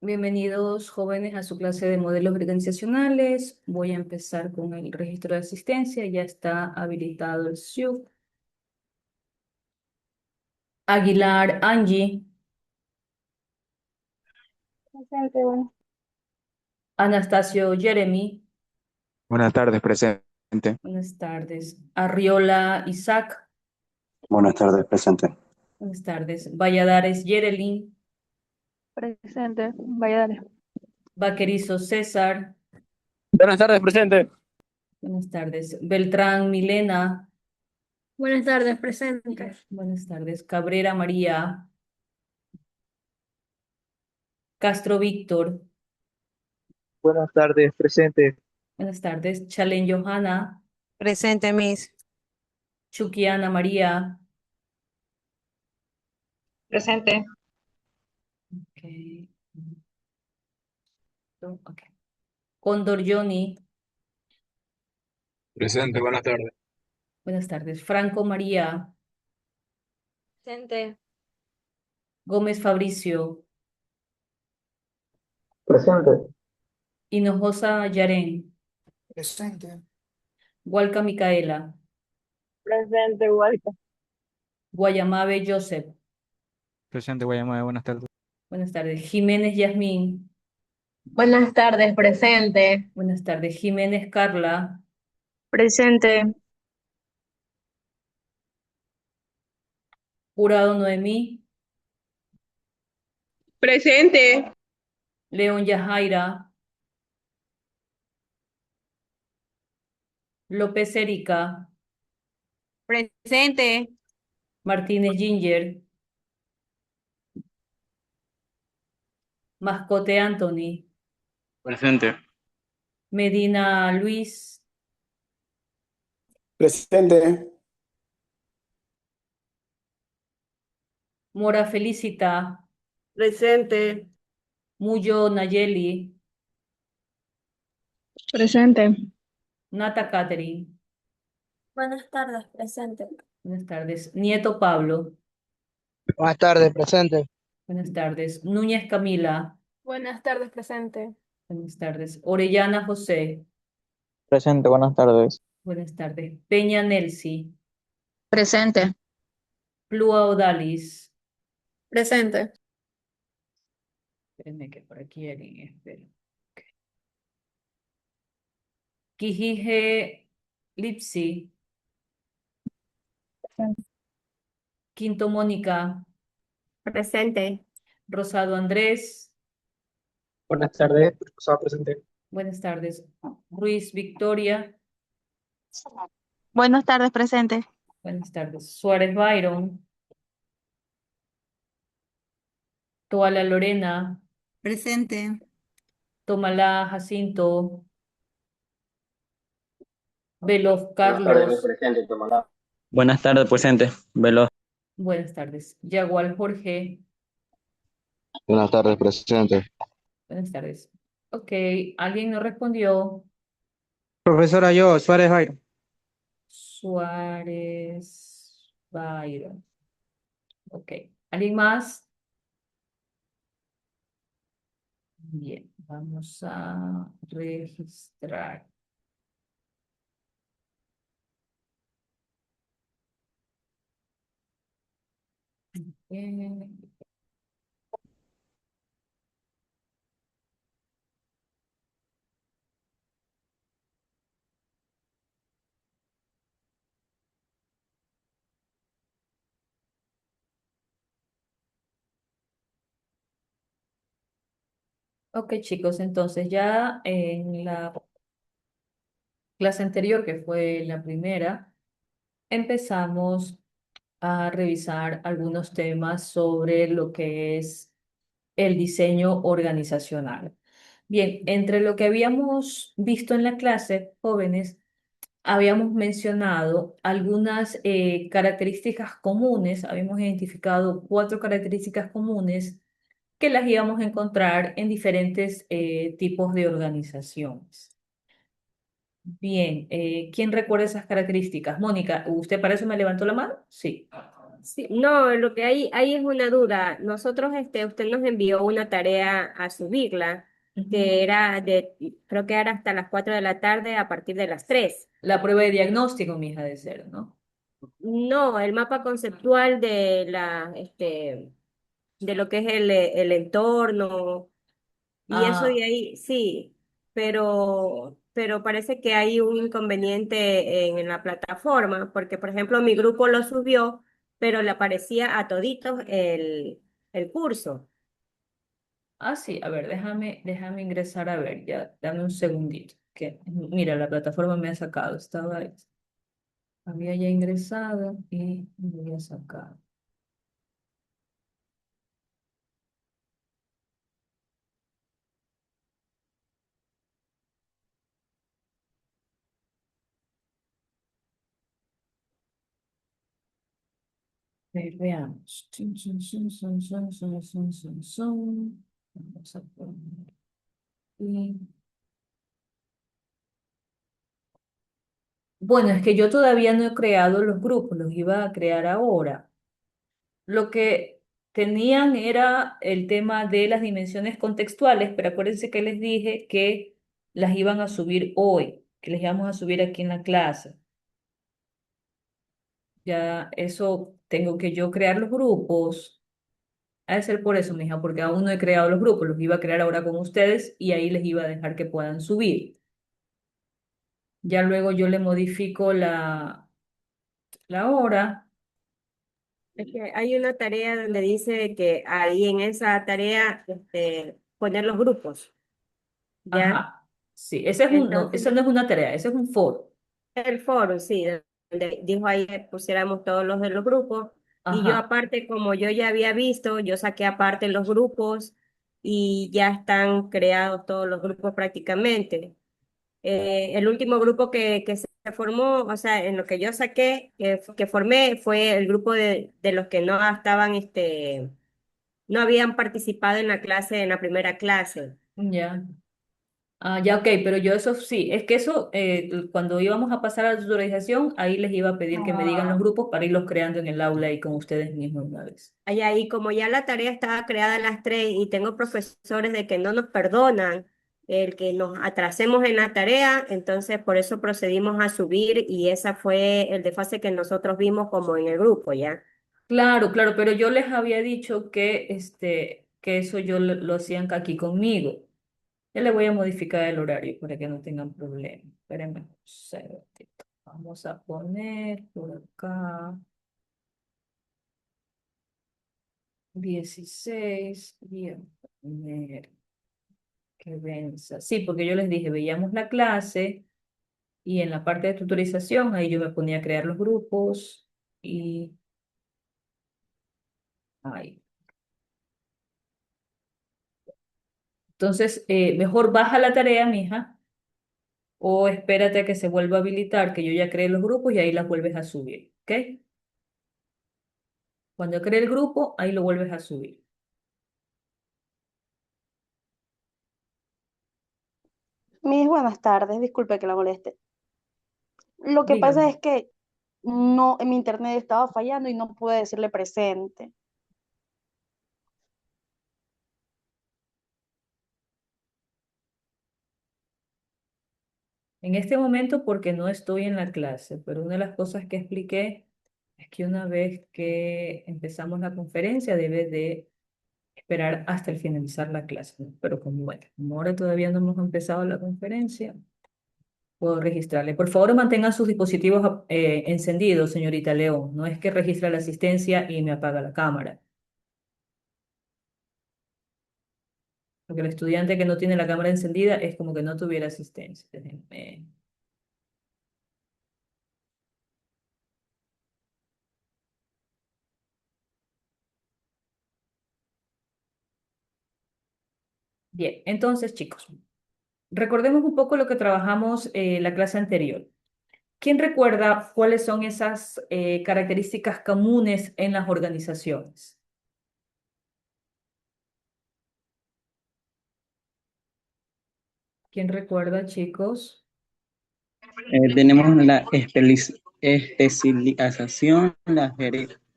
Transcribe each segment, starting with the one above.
Bienvenidos jóvenes a su clase de modelos organizacionales. Voy a empezar con el registro de asistencia. Ya está habilitado el SIUC. Aguilar Angie, Presente, bueno. Anastasio Jeremy. Buenas tardes, presente. Buenas tardes. Arriola Isaac. Buenas tardes, presente. Buenas tardes. Valladares Yerelin. Presente, vaya, dale. Vaquerizo César. Buenas tardes, presente. Buenas tardes. Beltrán Milena. Buenas tardes, presente. Buenas tardes. Cabrera María. Castro Víctor. Buenas tardes, presente. Buenas tardes. Chalen Johanna. Presente, Miss. Chuquiana María. Presente. Okay. Ok. Cóndor Johnny. Presente, buenas tardes. Buenas tardes. Franco María. Presente. Gómez Fabricio. Presente. Hinojosa Yaren. Presente. Hualca Micaela. Presente, Walter. Guayamabe Joseph. Presente, Guayama, buenas tardes. Buenas tardes. Jiménez Yasmín. Buenas tardes, presente. Buenas tardes. Jiménez Carla. Presente. Jurado Noemí. Presente. León Yajaira. López Erika. Presente. Martínez Ginger. Mascote Anthony. Presente. Medina Luis. Presente. Mora Felicita. Presente. Muyo Nayeli. Presente. Nata Catherine. Buenas tardes, presente. Buenas tardes. Nieto Pablo. Buenas tardes, presente. Buenas tardes. Núñez Camila. Buenas tardes, presente. Buenas tardes. Orellana José. Presente, buenas tardes. Buenas tardes. Peña Nelsi. Presente. Plúa Odalis. Presente. Espérenme que por aquí alguien espera. Ok. Quijije Lipsi. Quinto Mónica. Presente. Rosado Andrés. Buenas tardes, profesor presente. Buenas tardes. Ruiz Victoria. Buenas tardes, presente. Buenas tardes. Suárez Byron. Toala Lorena. Presente. Tomalá Jacinto. Veloz Buenas tardes, Carlos. presente, Tomás. Buenas tardes, presente. Veloz. Buenas tardes. Yagual Jorge. Buenas tardes, presente. Buenas tardes. Ok, ¿alguien no respondió? Profesora, yo, Suárez Jairo. Suárez Byron. Ok, ¿alguien más? Bien, vamos a registrar. Bien. Ok, chicos, entonces ya en la clase anterior, que fue la primera, empezamos a revisar algunos temas sobre lo que es el diseño organizacional. Bien, entre lo que habíamos visto en la clase, jóvenes, habíamos mencionado algunas características comunes, habíamos identificado 4 características comunes que las íbamos a encontrar en diferentes tipos de organizaciones. Bien, ¿quién recuerda esas características? Mónica, ¿usted para eso me levantó la mano? Sí. Sí, no, lo que hay ahí es una duda. Nosotros, usted nos envió una tarea a subirla, Ujú. que era creo que era hasta las 4 de la tarde a partir de las 3. La prueba de diagnóstico, mi hija, de ser, ¿no? No, el mapa conceptual de lo que es el entorno. Y eso de Ah, ahí, sí, pero parece que hay un inconveniente en la plataforma, porque por ejemplo mi grupo lo subió, pero le aparecía a toditos el curso. sí, a ver, déjame ingresar a ver, ya, dame un segundito. Que, mira, la plataforma me ha sacado, había ya ingresado y me había sacado. A ver, veamos. Chun, chun, chun, chun, chun, chun, chun, chun, chun. Vamos a poner aquí. Bueno, es que yo todavía no he creado los grupos, los iba a crear ahora. Lo que tenían era el tema de las dimensiones contextuales, pero acuérdense que les dije que las iban a subir hoy, que les íbamos a subir aquí en la clase. Ya eso tengo que yo crear los grupos. Ha de ser por eso, mija, porque aún no he creado los grupos, los iba a crear ahora con ustedes y ahí les iba a dejar que puedan subir. Ya luego yo le modifico la hora. Es que hay una tarea donde dice que ahí en esa tarea poner los grupos, ¿ya? Ajá. Sí, ese es un, no, Entonces, esa no es una tarea, ese es un foro. el foro, sí, donde dijo ahí que pusiéramos todos los de los grupos. Y yo Ajá. aparte, como yo ya había visto, yo saqué aparte los grupos y ya están creados todos los grupos prácticamente. El último grupo que se formó, o sea, en lo que yo saqué, que formé, fue el grupo de los que no estaban, no habían participado en la clase, en la primera clase. Ya. Ya, ok, pero yo eso sí, es que eso, cuando íbamos a pasar a la tutorialización, ahí les iba a pedir que me digan los grupos para irlos creando en el aula y con ustedes mismos una vez. Allá, y como ya la tarea estaba creada a las 3 y tengo profesores de que no nos perdonan el que nos atrasemos en la tarea, entonces por eso procedimos a subir y esa fue el desfase que nosotros vimos como en el grupo, ¿ya? Claro, claro, pero yo les había dicho que eso yo lo hacían aquí conmigo. Ya le voy a modificar el horario para que no tengan problema. Espérenme un segundito. Vamos a poner por acá 16 y a poner que venza. Sí, porque yo les dije, veíamos la clase y en la parte de tutorización ahí yo me ponía a crear los grupos y ahí. Entonces, mejor baja la tarea, mija, o espérate a que se vuelva a habilitar, que yo ya creé los grupos y ahí las vuelves a subir, ¿ok? Cuando cree el grupo, ahí lo vuelves a subir. Mis buenas tardes, disculpe que la moleste. Lo que pasa Dígame. es que no, en mi internet estaba fallando y no pude decirle presente. En este momento, porque no estoy en la clase, pero una de las cosas que expliqué es que una vez que empezamos la conferencia, debe de esperar hasta el finalizar la clase, ¿no? Pero como, bueno, como ahora todavía no hemos empezado la conferencia, puedo registrarle. Por favor, mantengan sus dispositivos encendidos, señorita León. No es que registra la asistencia y me apaga la cámara. Porque el estudiante que no tiene la cámara encendida es como que no tuviera asistencia. Déjenme. Bien, entonces, chicos, recordemos un poco lo que trabajamos la clase anterior. ¿Quién recuerda cuáles son esas características comunes en las organizaciones? ¿Quién recuerda, chicos? Tenemos la especialización, la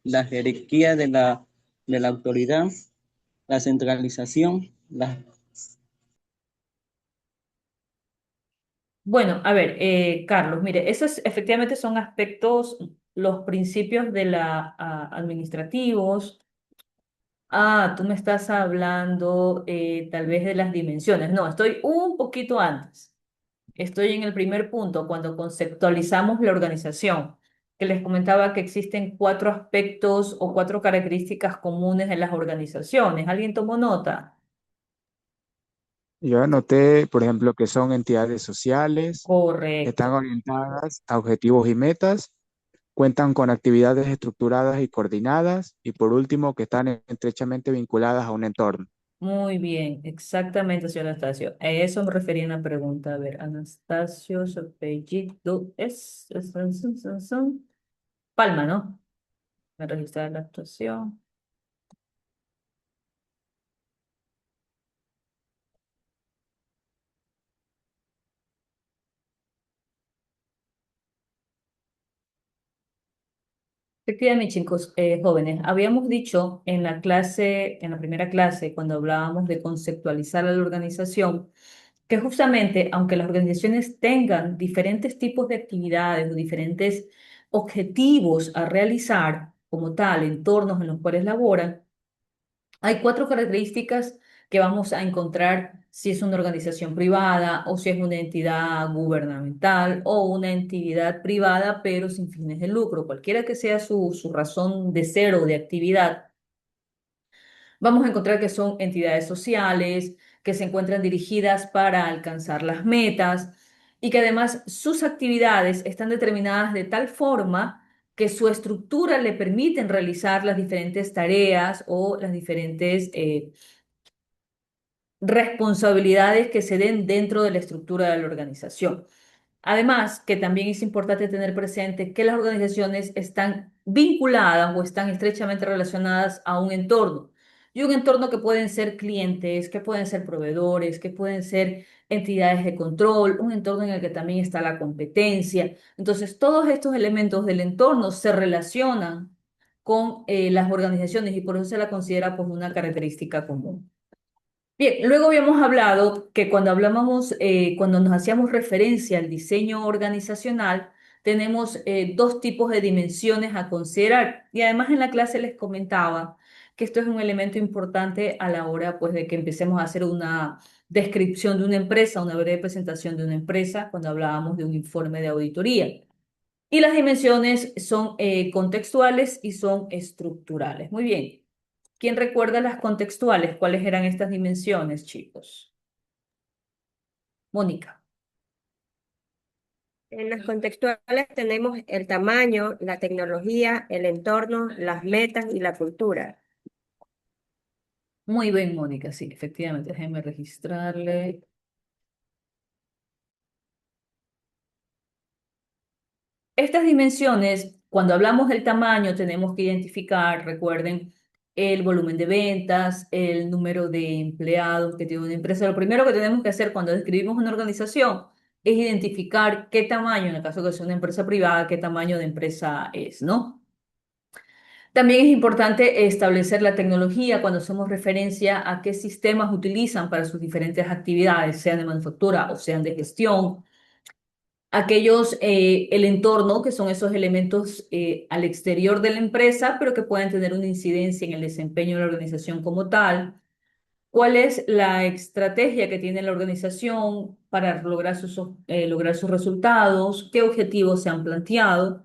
la jerarquía de la autoridad, la centralización, Bueno, a ver, Carlos, mire, esos efectivamente son aspectos, los principios de la administrativos. Ah, tú me estás hablando tal vez de las dimensiones. No, estoy un poquito antes. Estoy en el primer punto, cuando conceptualizamos la organización, que les comentaba que existen cuatro aspectos o cuatro características comunes de las organizaciones. ¿Alguien tomó nota? Yo anoté, por ejemplo, que son entidades sociales, están Correcto. orientadas a objetivos y metas, cuentan con actividades estructuradas y coordinadas, y por último, que están estrechamente vinculadas a un entorno. Muy bien, exactamente, señor Anastasio. A eso me refería en la pregunta. A ver, Anastasio, su apellido es Palma, ¿no? Me registra la actuación. Efectivamente, chicos, jóvenes, habíamos dicho en la clase, en la primera clase, cuando hablábamos de conceptualizar a la organización, que justamente, aunque las organizaciones tengan diferentes tipos de actividades o diferentes objetivos a realizar, como tal, entornos en los cuales laboran, hay cuatro características que vamos a encontrar si es una organización privada o si es una entidad gubernamental o una entidad privada pero sin fines de lucro, cualquiera que sea su razón de ser o de actividad. Vamos a encontrar que son entidades sociales, que se encuentran dirigidas para alcanzar las metas y que además sus actividades están determinadas de tal forma que su estructura le permiten realizar las diferentes tareas o las diferentes responsabilidades que se den dentro de la estructura de la organización. Además, que también es importante tener presente que las organizaciones están vinculadas o están estrechamente relacionadas a un entorno. Y un entorno que pueden ser clientes, que pueden ser proveedores, que pueden ser entidades de control, un entorno en el que también está la competencia. Entonces, todos estos elementos del entorno se relacionan con las organizaciones y por eso se la considera como una característica común. Bien, luego habíamos hablado que cuando hablábamos, cuando nos hacíamos referencia al diseño organizacional, tenemos dos tipos de dimensiones a considerar. Y además en la clase les comentaba que esto es un elemento importante a la hora, pues, de que empecemos a hacer una descripción de una empresa, una breve presentación de una empresa, cuando hablábamos de un informe de auditoría. Y las dimensiones son contextuales y son estructurales. Muy bien. ¿Quién recuerda las contextuales? ¿Cuáles eran estas dimensiones, chicos? Mónica. En las contextuales tenemos el tamaño, la tecnología, el entorno, las metas y la cultura. Muy bien, Mónica, sí, efectivamente. Déjenme registrarle. Estas dimensiones, cuando hablamos del tamaño, tenemos que identificar, recuerden, el volumen de ventas, el número de empleados que tiene una empresa. Lo primero que tenemos que hacer cuando describimos una organización es identificar qué tamaño, en el caso de que sea una empresa privada, qué tamaño de empresa es, ¿no? También es importante establecer la tecnología cuando hacemos referencia a qué sistemas utilizan para sus diferentes actividades, sean de manufactura o sean de gestión. Aquellos, el entorno, que son esos elementos al exterior de la empresa, pero que pueden tener una incidencia en el desempeño de la organización como tal. ¿Cuál es la estrategia que tiene la organización para lograr sus resultados? ¿Qué objetivos se han planteado?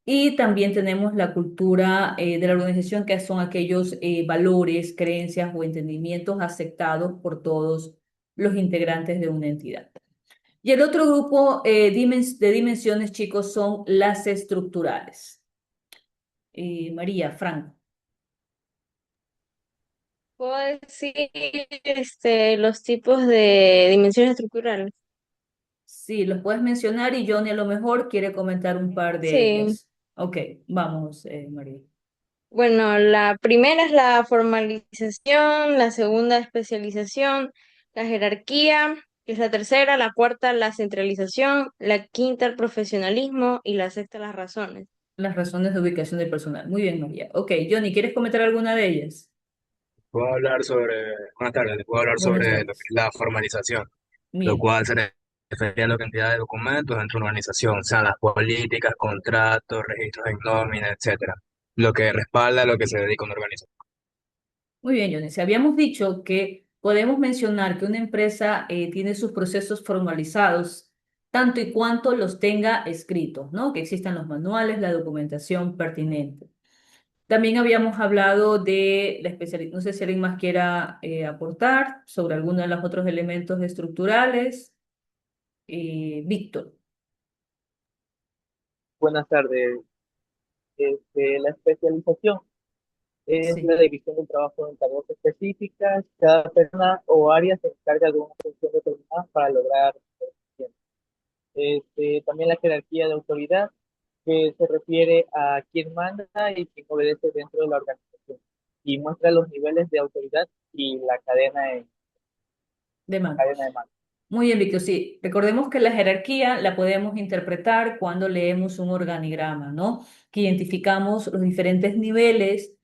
Y también tenemos la cultura de la organización, que son aquellos valores, creencias o entendimientos aceptados por todos los integrantes de una entidad. Y el otro grupo de dimensiones, chicos, son las estructurales. María, Franco. Puedo decir los tipos de dimensiones estructurales. Sí, los puedes mencionar y Johnny a lo mejor quiere comentar un par de Sí, ellas. Ok, vamos, María. bueno, la primera es la formalización, la segunda especialización, la jerarquía, que es la tercera, la cuarta la centralización, la quinta el profesionalismo y la sexta las razones. las razones de ubicación del personal. Muy bien, María. Ok, Johnny, ¿quieres comentar alguna de ellas? Puedo hablar sobre, buenas tardes, les puedo hablar Buenas sobre lo que tardes. es la formalización, lo Bien. cual se refiere a la cantidad de documentos dentro de una organización, sean las políticas, contratos, registros en nómina, etcétera, lo que respalda lo que se dedica a una organización. Muy bien, Johnny. Si habíamos dicho que podemos mencionar que una empresa tiene sus procesos formalizados, tanto y cuanto los tenga escritos, ¿no? Que existan los manuales, la documentación pertinente. También habíamos hablado de la especialidad, no sé si alguien más quiera aportar sobre alguno de los otros elementos estructurales. Víctor. Buenas tardes. La especialización es la Sí. división del trabajo en tareas específicas. Cada persona o área se encarga de una función determinada para lograr el eficiente. También la jerarquía de autoridad, que se refiere a quién manda y quién obedece dentro de la organización. Y muestra los niveles de autoridad y la De mando. cadena de mando. Muy bien, Víctor. Sí, recordemos que la jerarquía la podemos interpretar cuando leemos un organigrama, ¿no? Que identificamos los diferentes niveles,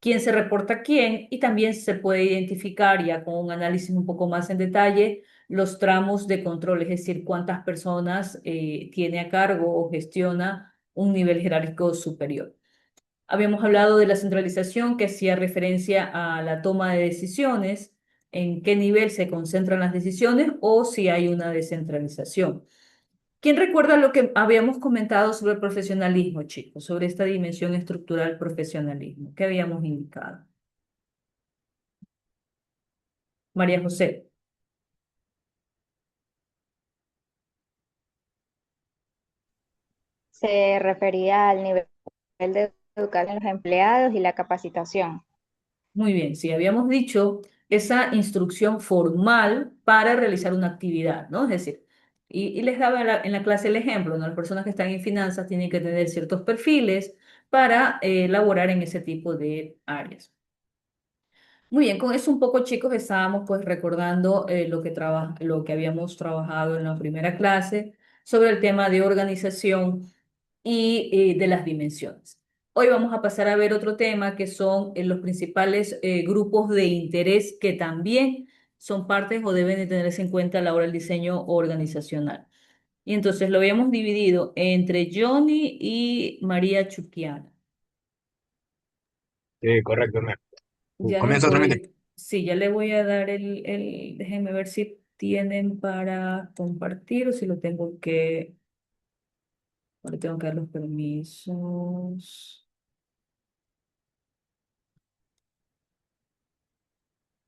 quién se reporta a quién, y también se puede identificar ya con un análisis un poco más en detalle los tramos de control, es decir, cuántas personas tiene a cargo o gestiona un nivel jerárquico superior. Habíamos hablado de la centralización que hacía referencia a la toma de decisiones, en qué nivel se concentran las decisiones o si hay una descentralización. ¿Quién recuerda lo que habíamos comentado sobre el profesionalismo, chicos? Sobre esta dimensión estructural profesionalismo. ¿Qué habíamos indicado? María José. Se refería al nivel de educar a los empleados y la capacitación. Muy bien, sí, habíamos dicho esa instrucción formal para realizar una actividad, ¿no? Es decir, y les daba en la clase el ejemplo, ¿no? Las personas que están en finanzas tienen que tener ciertos perfiles para elaborar en ese tipo de áreas. Muy bien, con eso un poco, chicos, estábamos pues recordando lo que habíamos trabajado en la primera clase sobre el tema de organización y de las dimensiones. Hoy vamos a pasar a ver otro tema que son los principales grupos de interés que también son partes o deben de tenerse en cuenta a la hora del diseño organizacional. Y entonces lo habíamos dividido entre Johnny y María Chuquiana. Sí, correcto, Ya les comienza a transmitir. voy, sí, ya le voy a dar déjenme ver si tienen para compartir o si lo tengo que, ahora tengo que dar los permisos.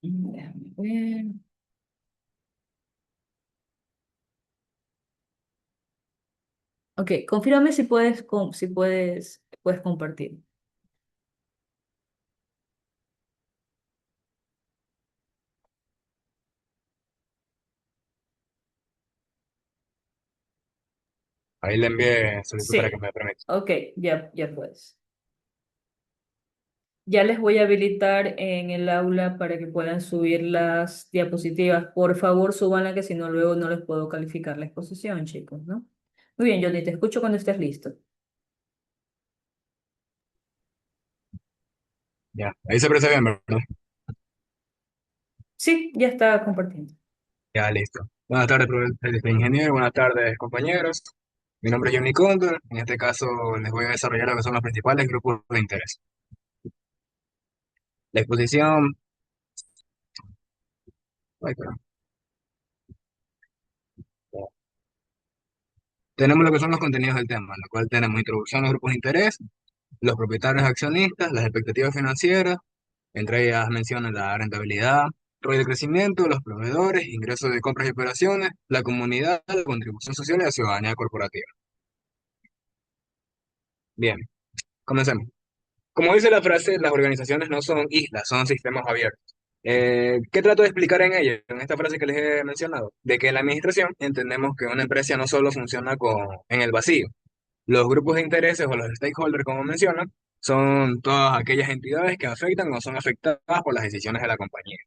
Déjame ver. Ok, confírame si puedes, puedes compartir. Ahí le envié solicitud para que Sí, me permita. ok, ya puedes. Ya les voy a habilitar en el aula para que puedan subir las diapositivas. Por favor, súbanla que si no, luego no les puedo calificar la exposición, chicos, ¿no? Muy bien, Johnny, te escucho cuando estés listo. Ya, ahí se parece bien, ¿verdad? Sí, ya está compartiendo. Ya, listo. Buenas tardes, profesor ingeniero, buenas tardes, compañeros. Mi nombre es Johnny Cóndor. En este caso les voy a desarrollar lo que son los principales grupos de interés. La exposición, ay, perdón. Tenemos lo que son los contenidos del tema, en lo cual tenemos introducción a los grupos de interés, los propietarios accionistas, las expectativas financieras, entre ellas mencionan la rentabilidad, rol de crecimiento, los proveedores, ingresos de compras y operaciones, la comunidad, la contribución social y la ciudadanía corporativa. Bien, comencemos. Como dice la frase, las organizaciones no son islas, son sistemas abiertos. ¿Qué trato de explicar en ella? En esta frase que les he mencionado, de que en la administración entendemos que una empresa no solo funciona en el vacío. Los grupos de intereses o los stakeholders, como mencionan, son todas aquellas entidades que afectan o son afectadas por las decisiones de la compañía.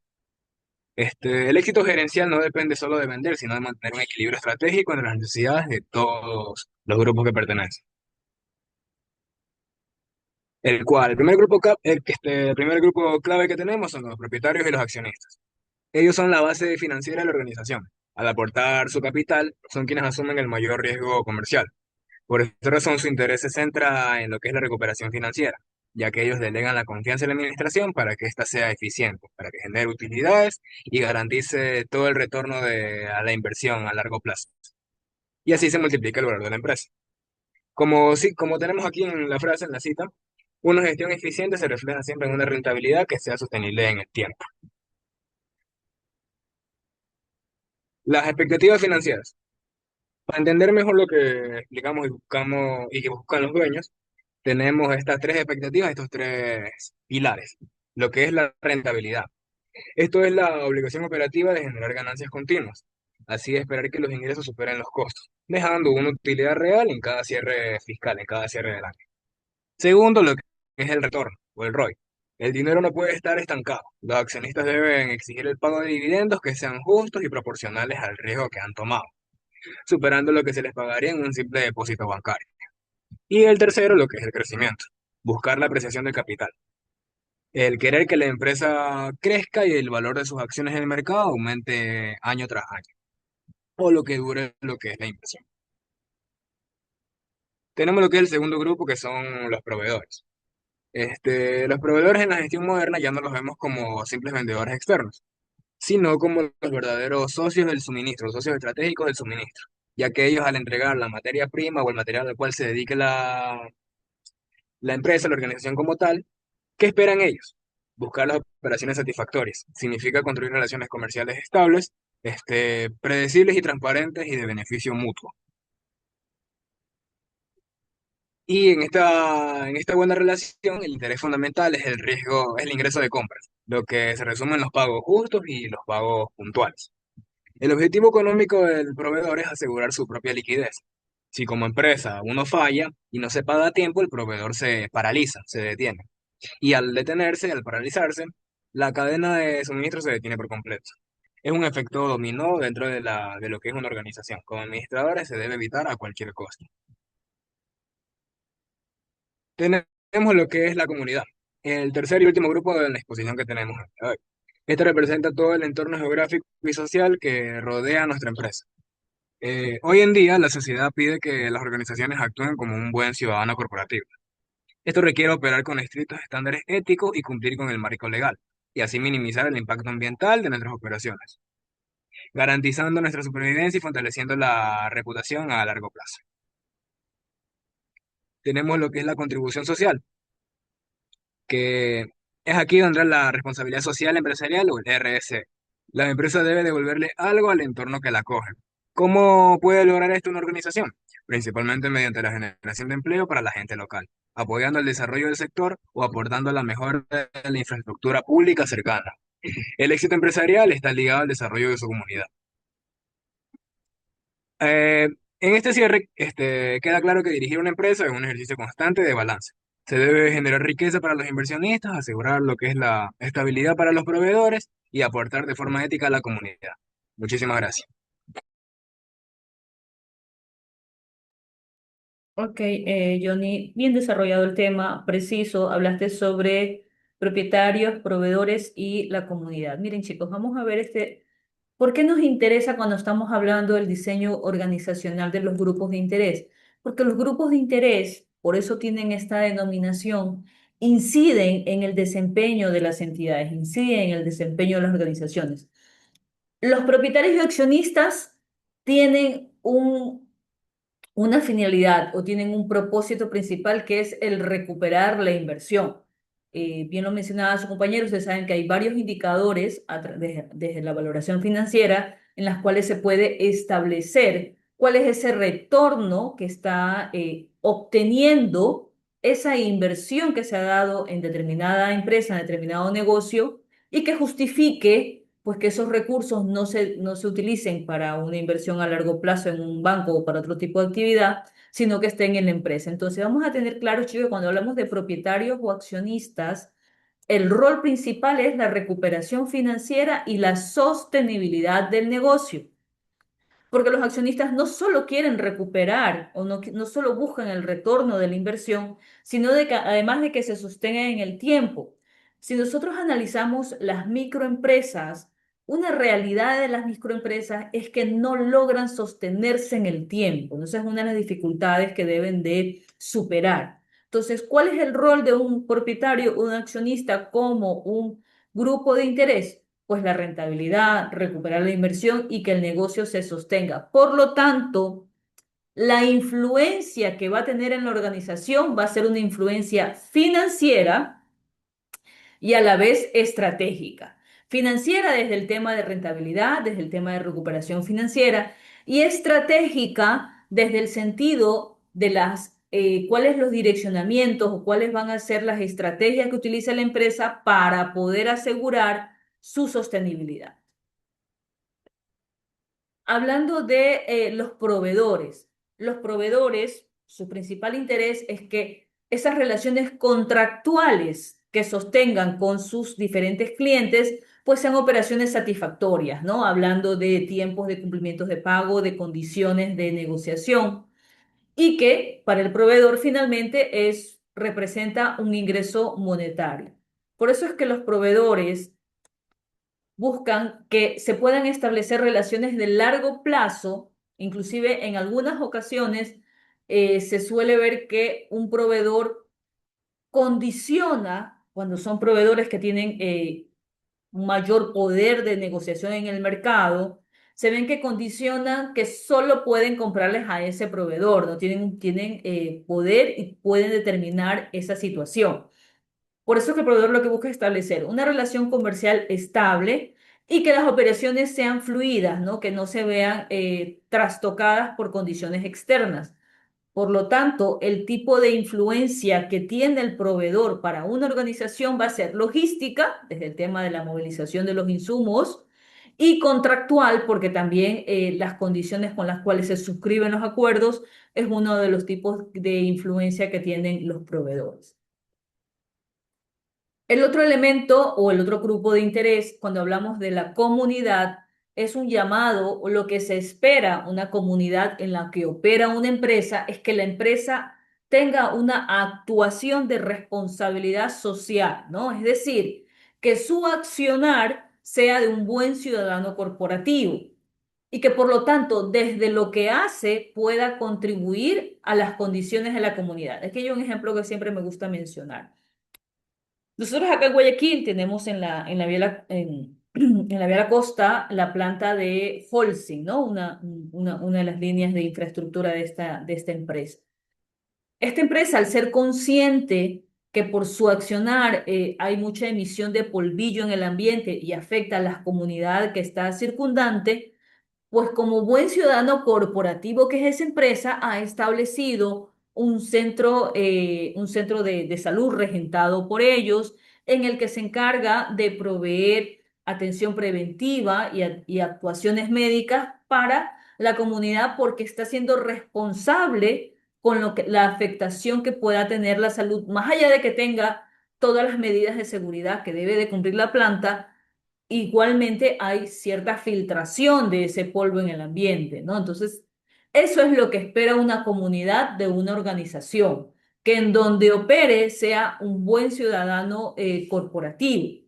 El éxito gerencial no depende solo de vender, sino de mantener un equilibrio estratégico entre las necesidades de todos los grupos que pertenecen. el primer grupo clave que tenemos son los propietarios y los accionistas. Ellos son la base financiera de la organización. Al aportar su capital, son quienes asumen el mayor riesgo comercial. Por esta razón, su interés se centra en lo que es la recuperación financiera, ya que ellos delegan la confianza en la administración para que ésta sea eficiente, para que genere utilidades y garantice todo el retorno a la inversión a largo plazo. Y así se multiplica el valor de la empresa. Como tenemos aquí en la frase, en la cita, una gestión eficiente se refleja siempre en una rentabilidad que sea sostenible en el tiempo. Las expectativas financieras. Para entender mejor lo que explicamos y buscamos y que buscan los dueños, tenemos estas tres expectativas, estos tres pilares. Lo que es la rentabilidad. Esto es la obligación operativa de generar ganancias continuas. Así es esperar que los ingresos superen los costos, dejando una utilidad real en cada cierre fiscal, en cada cierre del año. Segundo, lo que es el retorno o el ROI. El dinero no puede estar estancado. Los accionistas deben exigir el pago de dividendos que sean justos y proporcionales al riesgo que han tomado, superando lo que se les pagaría en un simple depósito bancario. Y el tercero, lo que es el crecimiento. Buscar la apreciación del capital. El querer que la empresa crezca y el valor de sus acciones en el mercado aumente año tras año, o lo que dure lo que es la inversión. Tenemos lo que es el segundo grupo, que son los proveedores. Los proveedores en la gestión moderna ya no los vemos como simples vendedores externos, sino como los verdaderos socios del suministro, socios estratégicos del suministro, ya que ellos al entregar la materia prima o el material al cual se dedique la empresa, la organización como tal, ¿qué esperan ellos? Buscar las operaciones satisfactorias. Significa construir relaciones comerciales estables, predecibles y transparentes y de beneficio mutuo. Y en esta buena relación, el interés fundamental es el riesgo, es el ingreso de compras, lo que se resume en los pagos justos y los pagos puntuales. El objetivo económico del proveedor es asegurar su propia liquidez. Si como empresa uno falla y no se paga a tiempo, el proveedor se paraliza, se detiene. Y al detenerse, al paralizarse, la cadena de suministro se detiene por completo. Es un efecto dominó dentro de lo que es una organización. Como administradores se debe evitar a cualquier costo. Tenemos lo que es la comunidad, el tercer y último grupo de la exposición que tenemos hoy. Este representa todo el entorno geográfico y social que rodea a nuestra empresa. Hoy en día, la sociedad pide que las organizaciones actúen como un buen ciudadano corporativo. Esto requiere operar con estrictos estándares éticos y cumplir con el marco legal, y así minimizar el impacto ambiental de nuestras operaciones, garantizando nuestra supervivencia y fortaleciendo la reputación a largo plazo. Tenemos lo que es la contribución social, que es aquí donde entra la responsabilidad social empresarial o el RS. La empresa debe devolverle algo al entorno que la acoge. ¿Cómo puede lograr esto una organización? Principalmente mediante la generación de empleo para la gente local, apoyando el desarrollo del sector o aportando a la mejora de la infraestructura pública cercana. El éxito empresarial está ligado al desarrollo de su comunidad. En este cierre, queda claro que dirigir una empresa es un ejercicio constante de balance. Se debe generar riqueza para los inversionistas, asegurar lo que es la estabilidad para los proveedores y aportar de forma ética a la comunidad. Muchísimas gracias. Ok, Johnny, bien desarrollado el tema, preciso, hablaste sobre propietarios, proveedores y la comunidad. Miren, chicos, vamos a ver ¿por qué nos interesa cuando estamos hablando del diseño organizacional de los grupos de interés? Porque los grupos de interés, por eso tienen esta denominación, inciden en el desempeño de las entidades, inciden en el desempeño de las organizaciones. Los propietarios y accionistas tienen una finalidad o tienen un propósito principal que es el recuperar la inversión. Bien lo mencionaba su compañero, ustedes saben que hay varios indicadores desde la valoración financiera en las cuales se puede establecer cuál es ese retorno que está obteniendo esa inversión que se ha dado en determinada empresa, en determinado negocio y que justifique pues que esos recursos no se utilicen para una inversión a largo plazo en un banco o para otro tipo de actividad, sino que estén en la empresa. Entonces vamos a tener claro, chicos, cuando hablamos de propietarios o accionistas, el rol principal es la recuperación financiera y la sostenibilidad del negocio. porque los accionistas no solo quieren recuperar o no solo buscan el retorno de la inversión, sino de que además de que se sostenga en el tiempo. Si nosotros analizamos las microempresas, una realidad de las microempresas es que no logran sostenerse en el tiempo. Esa es una de las dificultades que deben de superar. Entonces, ¿cuál es el rol de un propietario, un accionista como un grupo de interés? Pues la rentabilidad, recuperar la inversión y que el negocio se sostenga. Por lo tanto, la influencia que va a tener en la organización va a ser una influencia financiera y a la vez estratégica. Financiera desde el tema de rentabilidad, desde el tema de recuperación financiera y estratégica desde el sentido de cuáles los direccionamientos o cuáles van a ser las estrategias que utiliza la empresa para poder asegurar su sostenibilidad. Hablando de los proveedores, su principal interés es que esas relaciones contractuales que sostengan con sus diferentes clientes, pues sean operaciones satisfactorias, ¿no? Hablando de tiempos de cumplimientos de pago, de condiciones de negociación, y que para el proveedor finalmente representa un ingreso monetario. Por eso es que los proveedores buscan que se puedan establecer relaciones de largo plazo, inclusive en algunas ocasiones se suele ver que un proveedor condiciona, cuando son proveedores que tienen un mayor poder de negociación en el mercado, se ven que condicionan que solo pueden comprarles a ese proveedor, no tienen poder y pueden determinar esa situación. Por eso es que el proveedor lo que busca es establecer una relación comercial estable y que las operaciones sean fluidas, ¿no? Que no se vean trastocadas por condiciones externas. Por lo tanto, el tipo de influencia que tiene el proveedor para una organización va a ser logística, desde el tema de la movilización de los insumos, y contractual, porque también las condiciones con las cuales se suscriben los acuerdos es uno de los tipos de influencia que tienen los proveedores. El otro elemento o el otro grupo de interés, cuando hablamos de la comunidad, es un llamado o lo que se espera una comunidad en la que opera una empresa es que la empresa tenga una actuación de responsabilidad social, ¿no? Es decir, que su accionar sea de un buen ciudadano corporativo y que por lo tanto desde lo que hace pueda contribuir a las condiciones de la comunidad. Aquí hay un ejemplo que siempre me gusta mencionar. Nosotros acá en Guayaquil tenemos en la vía La Costa la planta de Holcim, ¿no? Una de las líneas de infraestructura de esta empresa. Esta empresa, al ser consciente que por su accionar hay mucha emisión de polvillo en el ambiente y afecta a la comunidad que está circundante, pues como buen ciudadano corporativo que es esa empresa, ha establecido un centro de salud regentado por ellos, en el que se encarga de proveer atención preventiva y actuaciones médicas para la comunidad porque está siendo responsable con la afectación que pueda tener la salud, más allá de que tenga todas las medidas de seguridad que debe de cumplir la planta. Igualmente hay cierta filtración de ese polvo en el ambiente, ¿no? Entonces, eso es lo que espera una comunidad de una organización, que en donde opere sea un buen ciudadano corporativo.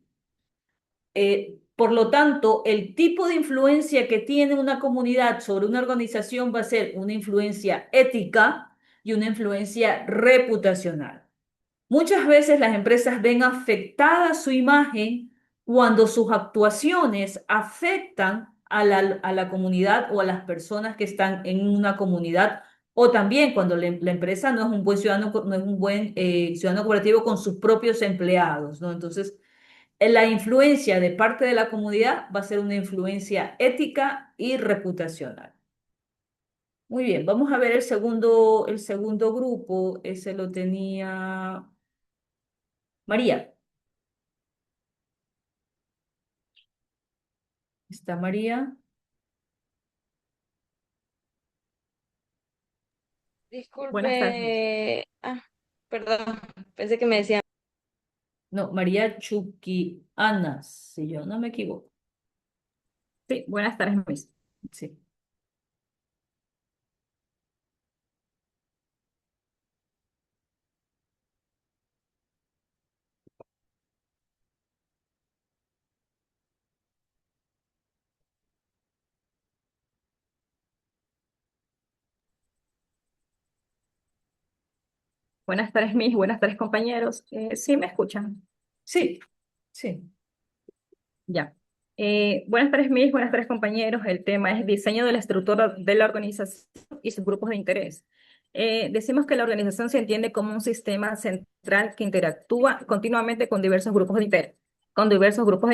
Por lo tanto, el tipo de influencia que tiene una comunidad sobre una organización va a ser una influencia ética y una influencia reputacional. Muchas veces las empresas ven afectada su imagen cuando sus actuaciones afectan a la comunidad o a las personas que están en una comunidad, o también cuando la empresa no es un buen ciudadano, no es un buen ciudadano cooperativo con sus propios empleados, ¿no? Entonces, la influencia de parte de la comunidad va a ser una influencia ética y reputacional. Muy bien, vamos a ver el segundo grupo. Ese lo tenía María. ¿Está María? Buenas tardes. Disculpe. Perdón, pensé que me decían. No, María Chucky Ana, si yo no me equivoco. Sí, buenas tardes, Miss. Sí. Buenas tardes, mis, buenas tardes, compañeros. ¿Sí me escuchan? Sí, sí. Ya. Buenas tardes, mis, buenas tardes, compañeros. El tema es diseño de la estructura de la organización y sus grupos de interés. Decimos que la organización se entiende como un sistema central que interactúa continuamente con diversos grupos de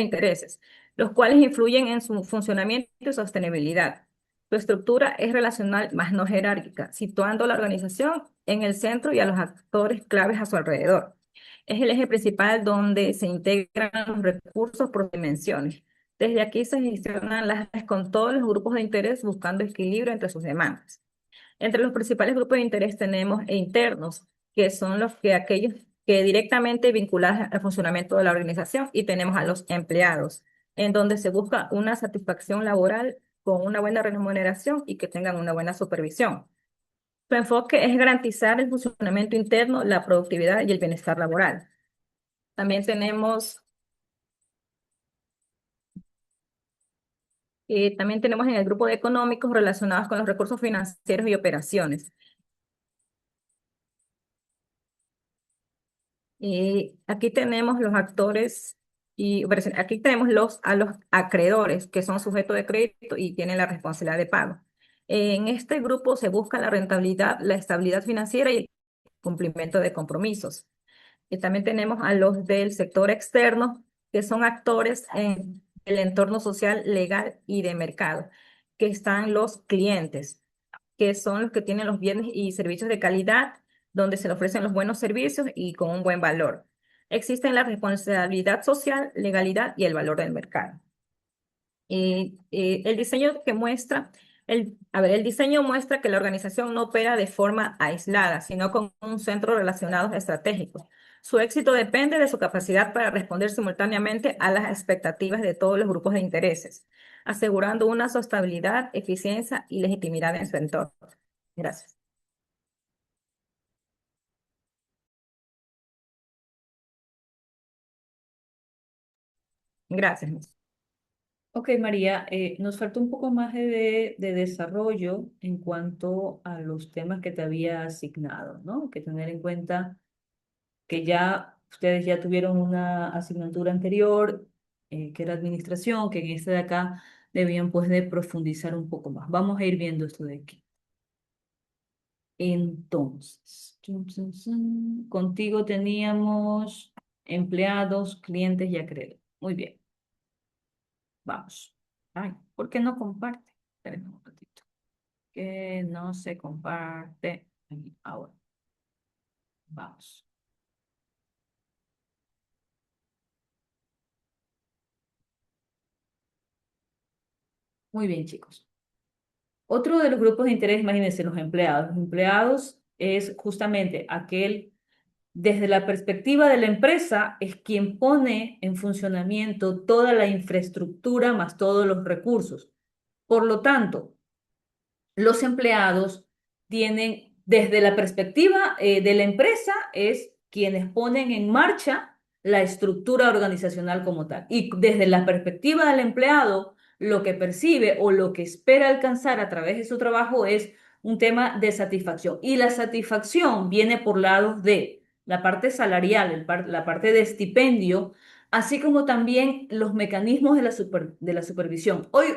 interés, los cuales influyen en su funcionamiento y sostenibilidad. Su estructura es relacional, más no jerárquica, situando la organización en el centro y a los actores claves a su alrededor. Es el eje principal donde se integran los recursos por dimensiones. Desde aquí se gestionan las áreas con todos los grupos de interés buscando equilibrio entre sus demandas. Entre los principales grupos de interés tenemos internos, que son aquellos que directamente vinculados al funcionamiento de la organización, y tenemos a los empleados, en donde se busca una satisfacción laboral con una buena remuneración y que tengan una buena supervisión. Su enfoque es garantizar el funcionamiento interno, la productividad y el bienestar laboral. También tenemos en el grupo de económicos relacionados con los recursos financieros y operaciones. Aquí tenemos los actores aquí tenemos a los acreedores, que son sujetos de crédito y tienen la responsabilidad de pago. En este grupo se busca la rentabilidad, la estabilidad financiera y el cumplimiento de compromisos. Y también tenemos a los del sector externo, que son actores en el entorno social, legal y de mercado, que están los clientes, que son los que tienen los bienes y servicios de calidad, donde se le ofrecen los buenos servicios y con un buen valor. Existen la responsabilidad social, legalidad y el valor del mercado. El diseño que muestra, el diseño muestra que la organización no opera de forma aislada, sino con un centro relacionados estratégicos. Su éxito depende de su capacidad para responder simultáneamente a las expectativas de todos los grupos de intereses, asegurando una sostenibilidad, eficiencia y legitimidad en su entorno. Gracias. Gracias, Miss. Ok, María, nos falta un poco más de desarrollo en cuanto a los temas que te había asignado, ¿no? Que tener en cuenta que ya ustedes ya tuvieron una asignatura anterior, que era administración, que en esta de acá debían pues de profundizar un poco más. Vamos a ir viendo esto de aquí. Entonces, contigo teníamos empleados, clientes y acreedores. Muy bien, vamos. Ay, ¿por qué no comparte? Espérenme un ratito. Que no se comparte. Ahora, vamos. Muy bien, chicos. Otro de los grupos de interés, imagínense, los empleados. Los empleados es justamente aquel, desde la perspectiva de la empresa, es quien pone en funcionamiento toda la infraestructura más todos los recursos. Por lo tanto, los empleados tienen, desde la perspectiva de la empresa, es quienes ponen en marcha la estructura organizacional como tal. Y desde la perspectiva del empleado, lo que percibe o lo que espera alcanzar a través de su trabajo es un tema de satisfacción. Y la satisfacción viene por lados de la parte salarial, la parte de estipendio, así como también los mecanismos de la supervisión. Hoy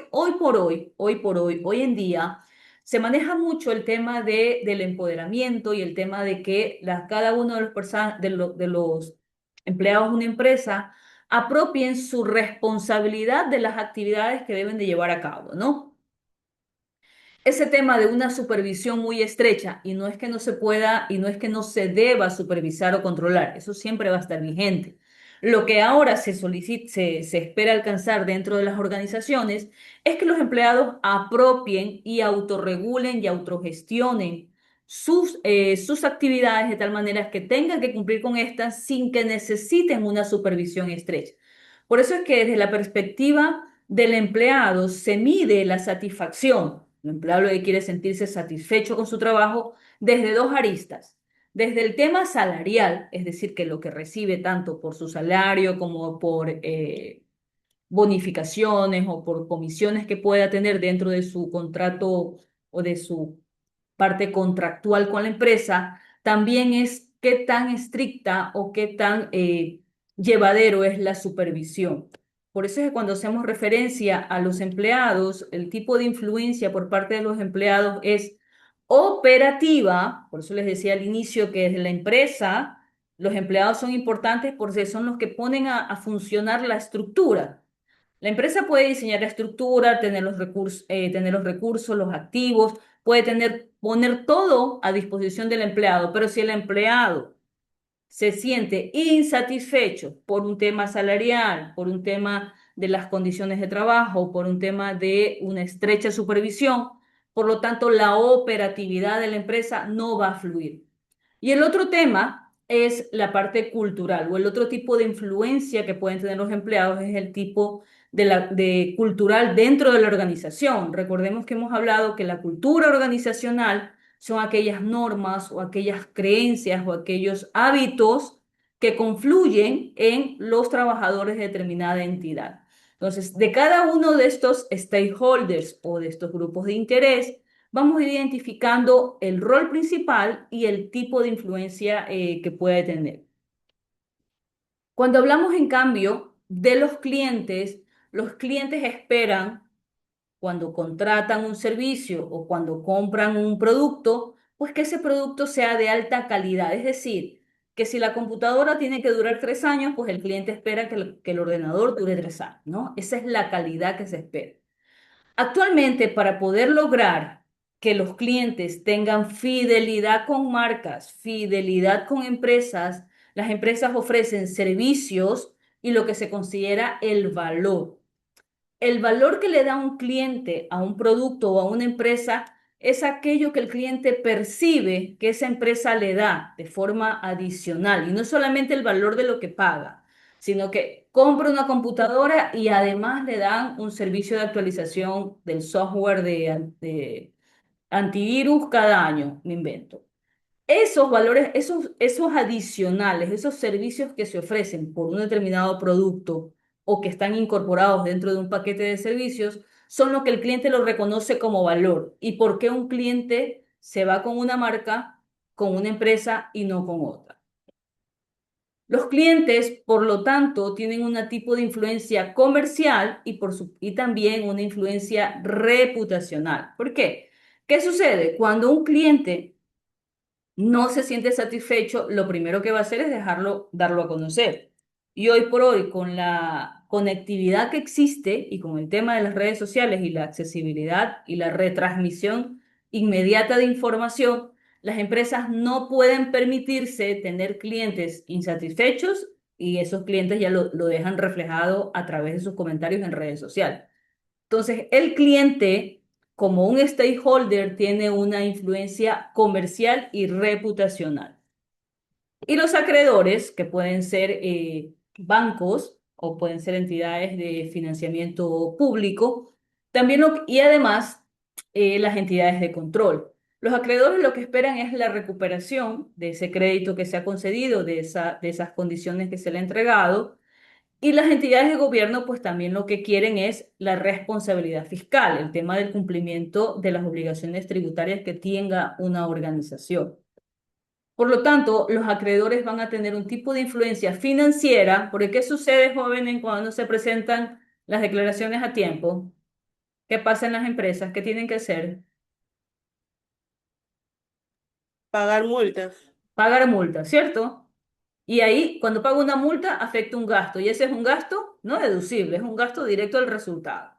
en día, se maneja mucho el tema del empoderamiento y el tema de que cada uno de los empleados de una empresa apropien su responsabilidad de las actividades que deben de llevar a cabo, ¿no? Ese tema de una supervisión muy estrecha, y no es que no se pueda, y no es que no se deba supervisar o controlar, eso siempre va a estar vigente. Lo que ahora se espera alcanzar dentro de las organizaciones es que los empleados apropien y autorregulen y autogestionen sus actividades de tal manera que tengan que cumplir con estas sin que necesiten una supervisión estrecha. Por eso es que desde la perspectiva del empleado se mide la satisfacción. El empleado lo que quiere es sentirse satisfecho con su trabajo desde dos aristas. Desde el tema salarial, es decir, que lo que recibe tanto por su salario como por bonificaciones o por comisiones que pueda tener dentro de su contrato o de su parte contractual con la empresa, también es qué tan estricta o qué tan llevadero es la supervisión. Por eso es que cuando hacemos referencia a los empleados, el tipo de influencia por parte de los empleados es operativa. Por eso les decía al inicio que desde la empresa los empleados son importantes porque son los que ponen a funcionar la estructura. La empresa puede diseñar la estructura, tener los recursos, los activos, puede poner todo a disposición del empleado, pero si el empleado se siente insatisfecho por un tema salarial, por un tema de las condiciones de trabajo, por un tema de una estrecha supervisión, por lo tanto la operatividad de la empresa no va a fluir. Y el otro tema es la parte cultural o el otro tipo de influencia que pueden tener los empleados es el tipo de cultural dentro de la organización. Recordemos que hemos hablado que la cultura organizacional son aquellas normas o aquellas creencias o aquellos hábitos que confluyen en los trabajadores de determinada entidad. Entonces, de cada uno de estos stakeholders o de estos grupos de interés, vamos a ir identificando el rol principal y el tipo de influencia que puede tener. Cuando hablamos, en cambio, de los clientes esperan cuando contratan un servicio o cuando compran un producto, pues que ese producto sea de alta calidad. Es decir, que si la computadora tiene que durar 3 años, pues el cliente espera que el ordenador dure 3 años, ¿no? Esa es la calidad que se espera. Actualmente, para poder lograr que los clientes tengan fidelidad con marcas, fidelidad con empresas, las empresas ofrecen servicios y lo que se considera el valor. El valor que le da un cliente a un producto o a una empresa es aquello que el cliente percibe que esa empresa le da de forma adicional. Y no es solamente el valor de lo que paga, sino que compra una computadora y además le dan un servicio de actualización del software de antivirus cada año, me invento. Esos valores, esos adicionales, esos servicios que se ofrecen por un determinado producto o que están incorporados dentro de un paquete de servicios, son lo que el cliente lo reconoce como valor. ¿Y por qué un cliente se va con una marca, con una empresa y no con otra? Los clientes, por lo tanto, tienen un tipo de influencia comercial y también una influencia reputacional. ¿Por qué? ¿Qué sucede? Cuando un cliente no se siente satisfecho, lo primero que va a hacer es darlo a conocer. Y hoy por hoy, con la conectividad que existe y con el tema de las redes sociales y la accesibilidad y la retransmisión inmediata de información, las empresas no pueden permitirse tener clientes insatisfechos y esos clientes ya lo dejan reflejado a través de sus comentarios en redes sociales. Entonces, el cliente, como un stakeholder, tiene una influencia comercial y reputacional. Y los acreedores, que pueden ser bancos o pueden ser entidades de financiamiento público, y además las entidades de control. Los acreedores lo que esperan es la recuperación de ese crédito que se ha concedido, de esas condiciones que se le ha entregado, y las entidades de gobierno, pues también lo que quieren es la responsabilidad fiscal, el tema del cumplimiento de las obligaciones tributarias que tenga una organización. Por lo tanto, los acreedores van a tener un tipo de influencia financiera, porque ¿qué sucede, jóvenes, cuando no se presentan las declaraciones a tiempo? ¿Qué pasa en las empresas? ¿Qué tienen que hacer? Pagar multas. Pagar multas, ¿cierto? Y ahí, cuando pago una multa, afecta un gasto, y ese es un gasto no deducible, es un gasto directo al resultado.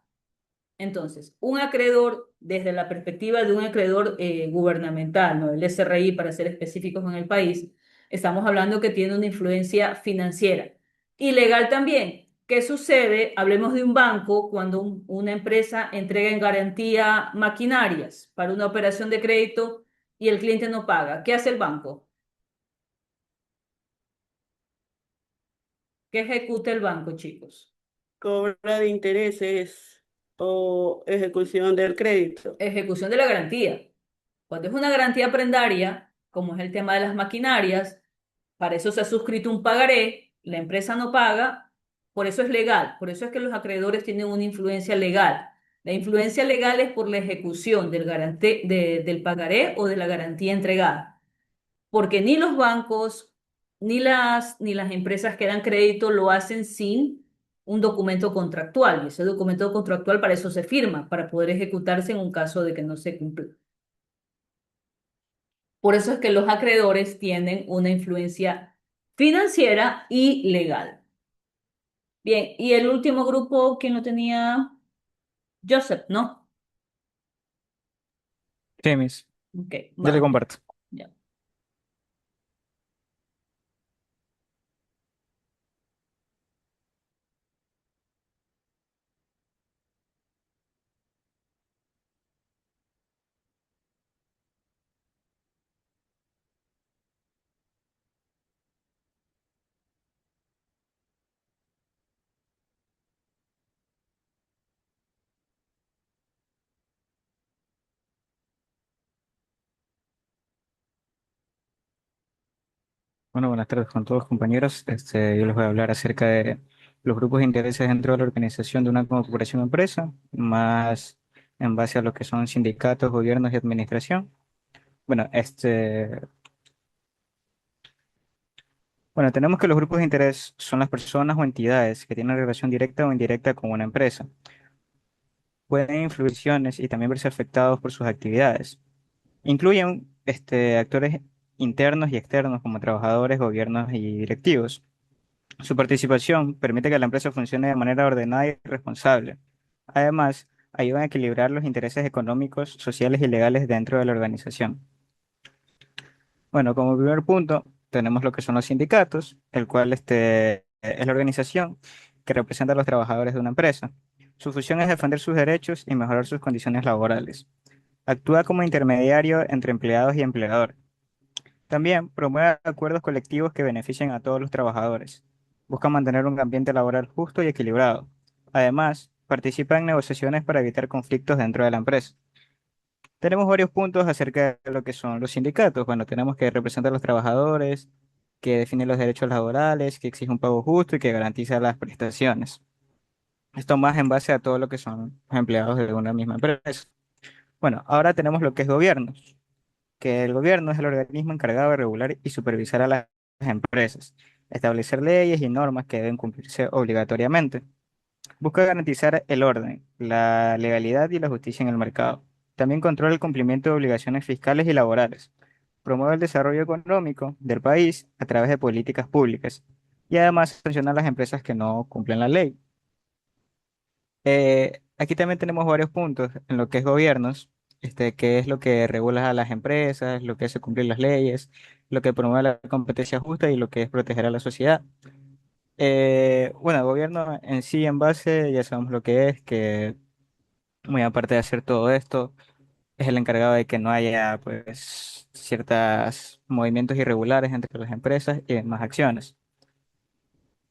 Entonces, un acreedor, desde la perspectiva de un acreedor gubernamental, ¿no? El SRI, para ser específicos en el país, estamos hablando que tiene una influencia financiera. Y legal también. ¿Qué sucede? Hablemos de un banco cuando una empresa entrega en garantía maquinarias para una operación de crédito y el cliente no paga. ¿Qué hace el banco? ¿Qué ejecuta el banco, chicos? Cobra de intereses o ejecución del crédito. Ejecución de la garantía. Cuando es una garantía prendaria, como es el tema de las maquinarias, para eso se ha suscrito un pagaré, la empresa no paga, por eso es legal, por eso es que los acreedores tienen una influencia legal. La influencia legal es por la ejecución del pagaré o de la garantía entregada. porque ni los bancos ni las empresas que dan crédito lo hacen sin un documento contractual. Y ese documento contractual para eso se firma, para poder ejecutarse en un caso de que no se cumpla. Por eso es que los acreedores tienen una influencia financiera y legal. Bien, y el último grupo, ¿quién lo tenía? Joseph, ¿no? Sí, Miss. Ok, Yo le vale. comparto. Ya. Bueno, buenas tardes con todos, compañeros. Yo les voy a hablar acerca de los grupos de intereses dentro de la organización de una corporación o empresa, más en base a lo que son sindicatos, gobiernos y administración. Bueno, tenemos que los grupos de interés son las personas o entidades que tienen relación directa o indirecta con una empresa. Pueden influir en decisiones y también verse afectados por sus actividades. Incluyen actores internos y externos como trabajadores, gobiernos y directivos. Su participación permite que la empresa funcione de manera ordenada y responsable. Además, ayuda a equilibrar los intereses económicos, sociales y legales dentro de la organización. Bueno, como primer punto, tenemos lo que son los sindicatos, el cual es la organización que representa a los trabajadores de una empresa. Su función es defender sus derechos y mejorar sus condiciones laborales. Actúa como intermediario entre empleados y empleadores. También promueve acuerdos colectivos que beneficien a todos los trabajadores. Busca mantener un ambiente laboral justo y equilibrado. Además, participa en negociaciones para evitar conflictos dentro de la empresa. Tenemos varios puntos acerca de lo que son los sindicatos. Bueno, tenemos que representar a los trabajadores, que define los derechos laborales, que exige un pago justo y que garantiza las prestaciones. Esto más en base a todo lo que son los empleados de una misma empresa. Bueno, ahora tenemos lo que es gobierno, que el gobierno es el organismo encargado de regular y supervisar a las empresas, establecer leyes y normas que deben cumplirse obligatoriamente. Busca garantizar el orden, la legalidad y la justicia en el mercado. También controla el cumplimiento de obligaciones fiscales y laborales. Promueve el desarrollo económico del país a través de políticas públicas y además sanciona a las empresas que no cumplen la ley. Aquí también tenemos varios puntos en lo que es gobiernos, que es lo que regula a las empresas, lo que hace cumplir las leyes, lo que promueve la competencia justa y lo que es proteger a la sociedad. Bueno, el gobierno en sí, en base, ya sabemos lo que es, que muy aparte de hacer todo esto, es el encargado de que no haya, pues, ciertos movimientos irregulares entre las empresas y demás acciones.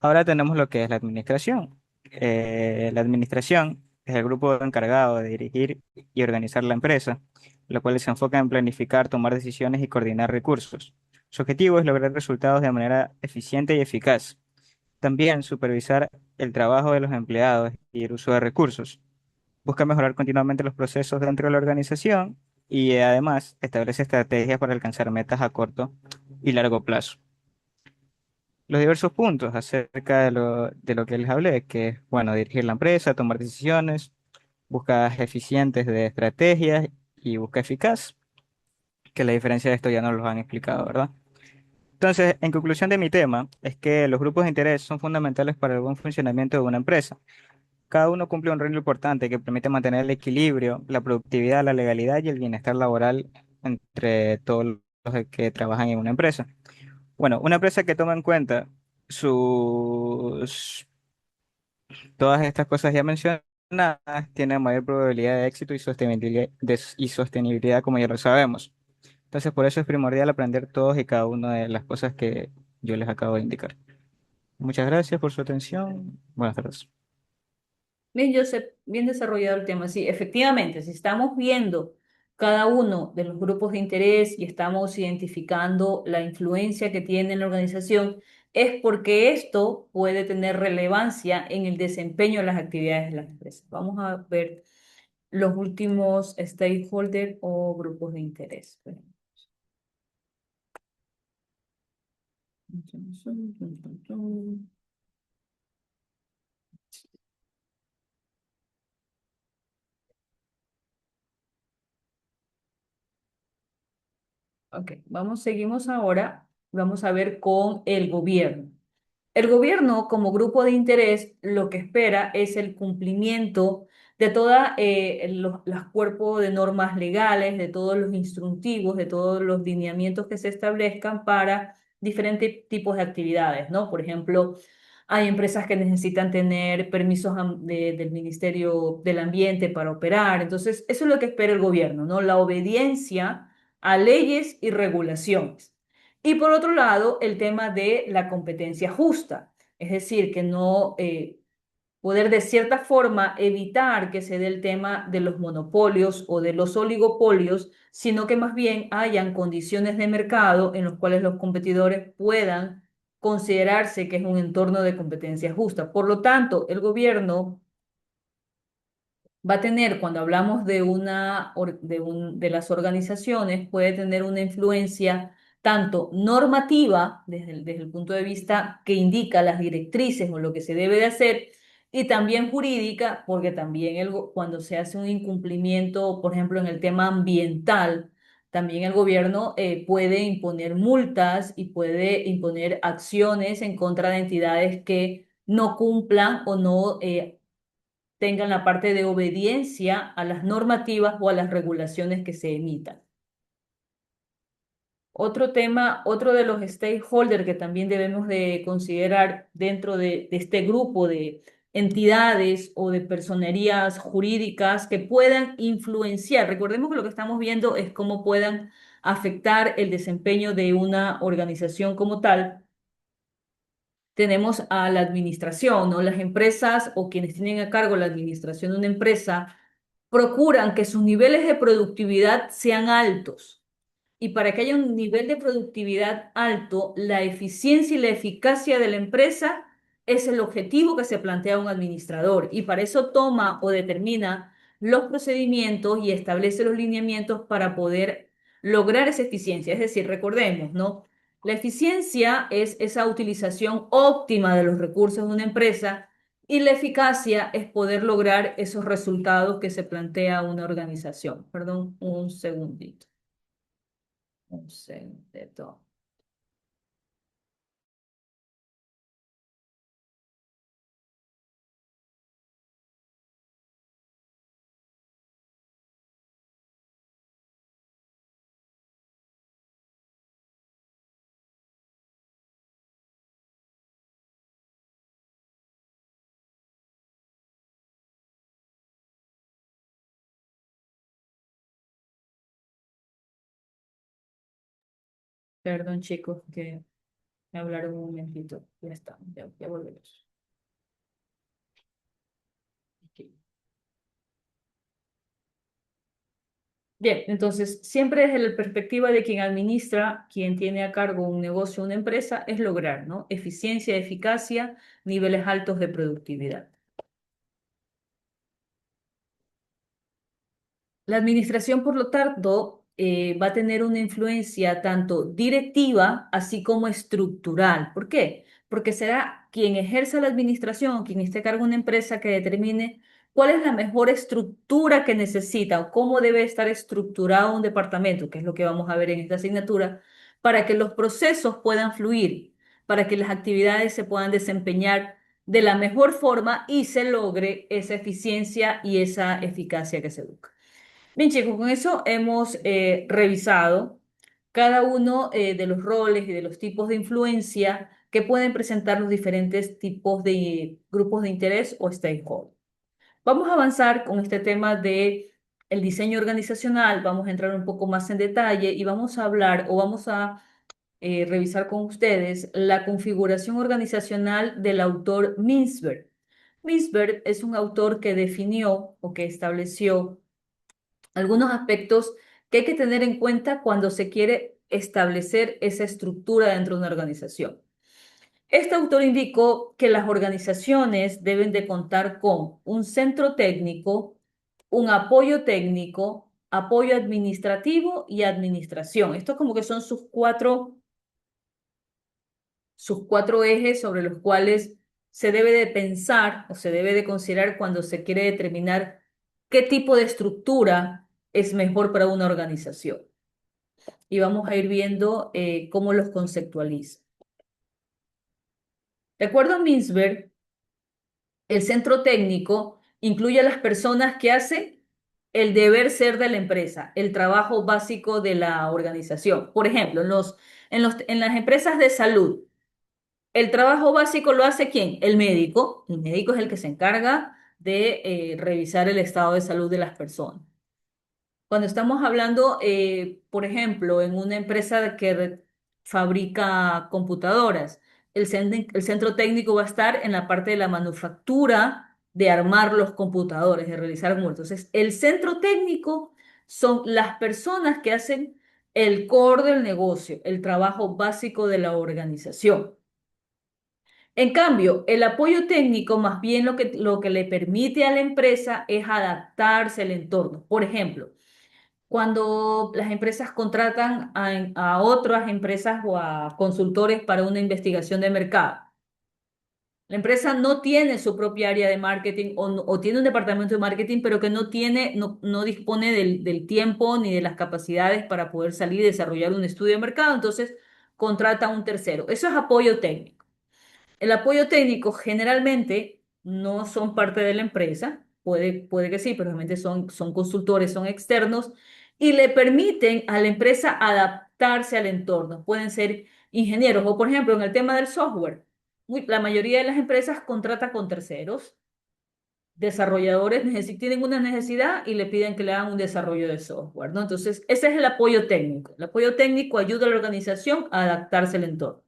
Ahora tenemos lo que es la administración. La administración es el grupo encargado de dirigir y organizar la empresa, lo cual se enfoca en planificar, tomar decisiones y coordinar recursos. Su objetivo es lograr resultados de manera eficiente y eficaz. También supervisar el trabajo de los empleados y el uso de recursos. Busca mejorar continuamente los procesos dentro de la organización y además establece estrategias para alcanzar metas a corto y largo plazo. Los diversos puntos acerca de lo que les hablé, que es, bueno, dirigir la empresa, tomar decisiones, búsquedas eficientes de estrategias y búsqueda eficaz, que la diferencia de esto ya nos lo han explicado, ¿verdad? Entonces, en conclusión de mi tema, es que los grupos de interés son fundamentales para el buen funcionamiento de una empresa. Cada uno cumple un rol importante que permite mantener el equilibrio, la productividad, la legalidad y el bienestar laboral entre todos los que trabajan en una empresa. Bueno, una empresa que toma en cuenta sus todas estas cosas ya mencionadas tiene mayor probabilidad de éxito y sostenibilidad, y sostenibilidad, como ya lo sabemos. Entonces, por eso es primordial aprender todos y cada una de las cosas que yo les acabo de indicar. Muchas gracias por su atención. Buenas tardes. Bien, Joseph, bien desarrollado el tema. Sí, efectivamente, si estamos viendo cada uno de los grupos de interés y estamos identificando la influencia que tiene en la organización, es porque esto puede tener relevancia en el desempeño de las actividades de las empresas. Vamos a ver los últimos stakeholders o grupos de interés. Ok, seguimos ahora, vamos a ver con el gobierno. El gobierno, como grupo de interés, lo que espera es el cumplimiento de todos los cuerpos de normas legales, de todos los instructivos, de todos los lineamientos que se establezcan para diferentes tipos de actividades, ¿no? Por ejemplo, hay empresas que necesitan tener permisos del Ministerio del Ambiente para operar. Entonces, eso es lo que espera el gobierno, ¿no? La obediencia a leyes y regulaciones. Y por otro lado, el tema de la competencia justa, es decir, que no poder de cierta forma evitar que se dé el tema de los monopolios o de los oligopolios, sino que más bien hayan condiciones de mercado en los cuales los competidores puedan considerarse que es un entorno de competencia justa. Por lo tanto, el gobierno va a tener, cuando hablamos de de las organizaciones, puede tener una influencia tanto normativa, desde el punto de vista que indica las directrices o lo que se debe de hacer, y también jurídica, porque también cuando se hace un incumplimiento, por ejemplo, en el tema ambiental, también el gobierno puede imponer multas y puede imponer acciones en contra de entidades que no cumplan o no tengan la parte de obediencia a las normativas o a las regulaciones que se emitan. Otro tema, otro de los stakeholders que también debemos de considerar dentro de este grupo de entidades o de personerías jurídicas que puedan influenciar. Recordemos que lo que estamos viendo es cómo puedan afectar el desempeño de una organización como tal. Tenemos a la administración, ¿no? Las empresas o quienes tienen a cargo la administración de una empresa procuran que sus niveles de productividad sean altos. Y para que haya un nivel de productividad alto, la eficiencia y la eficacia de la empresa es el objetivo que se plantea un administrador. Y para eso toma o determina los procedimientos y establece los lineamientos para poder lograr esa eficiencia. Es decir, recordemos, ¿no? La eficiencia es esa utilización óptima de los recursos de una empresa y la eficacia es poder lograr esos resultados que se plantea una organización. Perdón, un segundito. Un segundito. Perdón, chicos, que me hablaron un momentito. Ya está, ya volvemos. Aquí. Bien, entonces, siempre desde la perspectiva de quien administra, quien tiene a cargo un negocio, una empresa, es lograr, ¿no? Eficiencia, eficacia, niveles altos de productividad. La administración, por lo tanto, va a tener una influencia tanto directiva así como estructural. ¿Por qué? Porque será quien ejerza la administración, quien esté a cargo de una empresa que determine cuál es la mejor estructura que necesita o cómo debe estar estructurado un departamento, que es lo que vamos a ver en esta asignatura, para que los procesos puedan fluir, para que las actividades se puedan desempeñar de la mejor forma y se logre esa eficiencia y esa eficacia que se busca. Bien, chicos, con eso hemos revisado cada uno de los roles y de los tipos de influencia que pueden presentar los diferentes tipos de grupos de interés o stakeholders. Vamos a avanzar con este tema de el diseño organizacional, vamos a entrar un poco más en detalle y vamos a hablar o vamos a revisar con ustedes la configuración organizacional del autor Mintzberg. Mintzberg es un autor que definió o que estableció algunos aspectos que hay que tener en cuenta cuando se quiere establecer esa estructura dentro de una organización. Este autor indicó que las organizaciones deben de contar con un centro técnico, un apoyo técnico, apoyo administrativo y administración. Estos como que son sus cuatro sus cuatro ejes sobre los cuales se debe de pensar o se debe de considerar cuando se quiere determinar qué tipo de estructura es mejor para una organización. Y vamos a ir viendo cómo los conceptualiza. De acuerdo a Mintzberg, el centro técnico incluye a las personas que hacen el deber ser de la empresa, el trabajo básico de la organización. Por ejemplo, en las empresas de salud, el trabajo básico lo hace ¿quién? El médico. El médico es el que se encarga de revisar el estado de salud de las personas. Cuando estamos hablando, por ejemplo, en una empresa que fabrica computadoras, el centro técnico va a estar en la parte de la manufactura, de armar los computadores, de realizar muertos. Entonces, el centro técnico son las personas que hacen el core del negocio, el trabajo básico de la organización. En cambio, el apoyo técnico más bien lo que le permite a la empresa es adaptarse al entorno. Por ejemplo, cuando las empresas contratan a otras empresas o a consultores para una investigación de mercado. La empresa no tiene su propia área de marketing o tiene un departamento de marketing, pero que no dispone del tiempo ni de las capacidades para poder salir y desarrollar un estudio de mercado, entonces contrata a un tercero. Eso es apoyo técnico. El apoyo técnico generalmente no son parte de la empresa, puede que sí, pero realmente son consultores, son externos y le permiten a la empresa adaptarse al entorno. Pueden ser ingenieros o, por ejemplo, en el tema del software, la mayoría de las empresas contrata con terceros. Desarrolladores tienen una necesidad y le piden que le hagan un desarrollo de software, ¿no? Entonces, ese es el apoyo técnico. El apoyo técnico ayuda a la organización a adaptarse al entorno.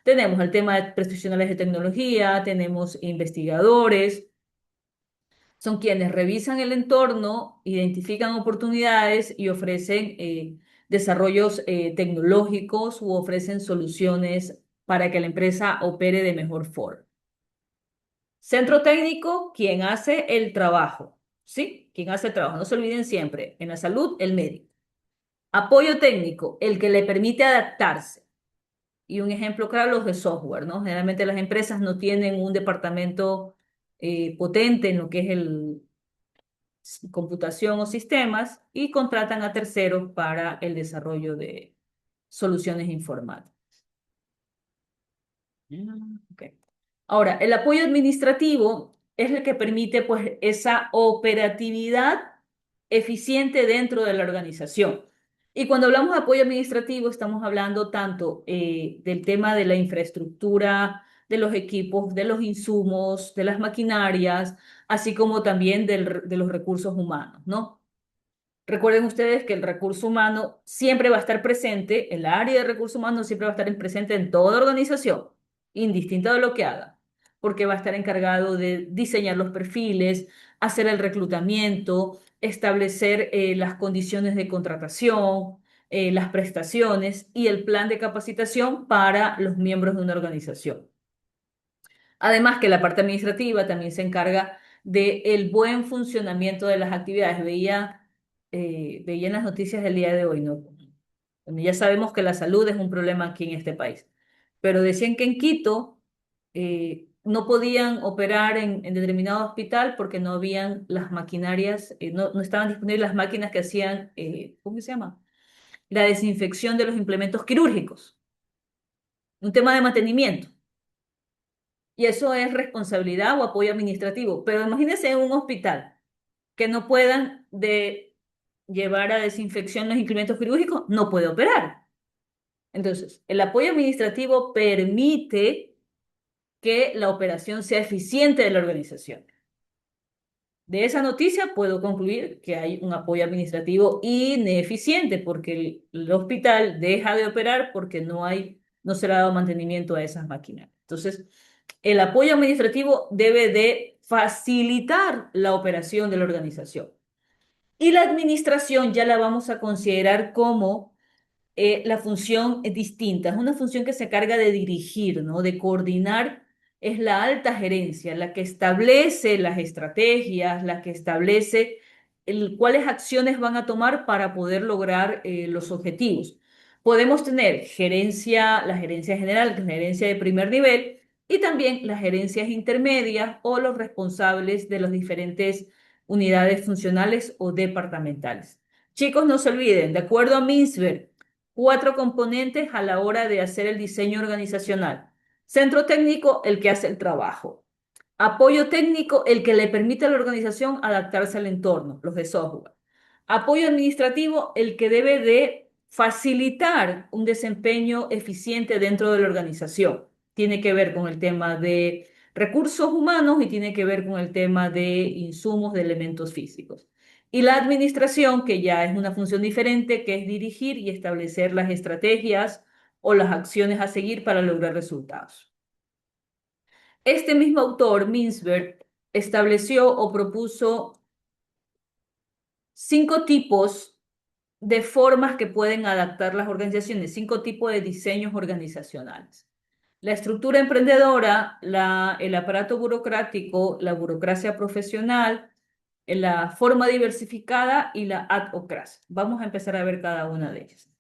Tenemos el tema de profesionales de tecnología, tenemos investigadores, son quienes revisan el entorno, identifican oportunidades y ofrecen desarrollos tecnológicos u ofrecen soluciones para que la empresa opere de mejor forma. Centro técnico, quien hace el trabajo, ¿sí? Quien hace el trabajo, no se olviden siempre, en la salud, el médico. Apoyo técnico, el que le permite adaptarse. Y un ejemplo claro, los de software, ¿no? Generalmente las empresas no tienen un departamento potente en lo que es el computación o sistemas y contratan a terceros para el desarrollo de soluciones informáticas. Okay. Ahora, el apoyo administrativo es el que permite pues esa operatividad eficiente dentro de la organización. Y cuando hablamos de apoyo administrativo, estamos hablando tanto del tema de la infraestructura, de los equipos, de los insumos, de las maquinarias, así como también de los recursos humanos, ¿no? Recuerden ustedes que el recurso humano siempre va a estar presente, el área de recursos humanos siempre va a estar presente en toda organización, indistinto de lo que haga, porque va a estar encargado de diseñar los perfiles, hacer el reclutamiento, establecer las condiciones de contratación, las prestaciones y el plan de capacitación para los miembros de una organización. Además que la parte administrativa también se encarga del buen funcionamiento de las actividades. Veía en las noticias del día de hoy, ¿no? Bueno, ya sabemos que la salud es un problema aquí en este país, pero decían que en Quito no podían operar en determinado hospital porque no habían las maquinarias, no estaban disponibles las máquinas que hacían, ¿cómo se llama? La desinfección de los implementos quirúrgicos. Un tema de mantenimiento. Y eso es responsabilidad o apoyo administrativo. Pero imagínense en un hospital que no puedan llevar a desinfección los implementos quirúrgicos, no puede operar. Entonces, el apoyo administrativo permite que la operación sea eficiente de la organización. De esa noticia puedo concluir que hay un apoyo administrativo ineficiente porque el hospital deja de operar porque no se le ha dado mantenimiento a esas máquinas. Entonces, el apoyo administrativo debe de facilitar la operación de la organización. Y la administración ya la vamos a considerar como la función es distinta. Es una función que se carga de dirigir, ¿no? De coordinar. Es la alta gerencia, la que establece las estrategias, la que establece cuáles acciones van a tomar para poder lograr los objetivos. Podemos tener gerencia, la gerencia general, que es la gerencia de primer nivel, y también las gerencias intermedias o los responsables de las diferentes unidades funcionales o departamentales. Chicos, no se olviden, de acuerdo a Mintzberg, 4 componentes a la hora de hacer el diseño organizacional. Centro técnico, el que hace el trabajo. Apoyo técnico, el que le permite a la organización adaptarse al entorno, los de software. Apoyo administrativo, el que debe de facilitar un desempeño eficiente dentro de la organización. Tiene que ver con el tema de recursos humanos y tiene que ver con el tema de insumos, de elementos físicos. Y la administración, que ya es una función diferente, que es dirigir y establecer las estrategias o las acciones a seguir para lograr resultados. Este mismo autor, Mintzberg, estableció o propuso 5 tipos de formas que pueden adaptar las organizaciones, 5 tipos de diseños organizacionales. La estructura emprendedora, el aparato burocrático, la burocracia profesional, la forma diversificada y la adhocracia. Vamos a empezar a ver cada una de ellas.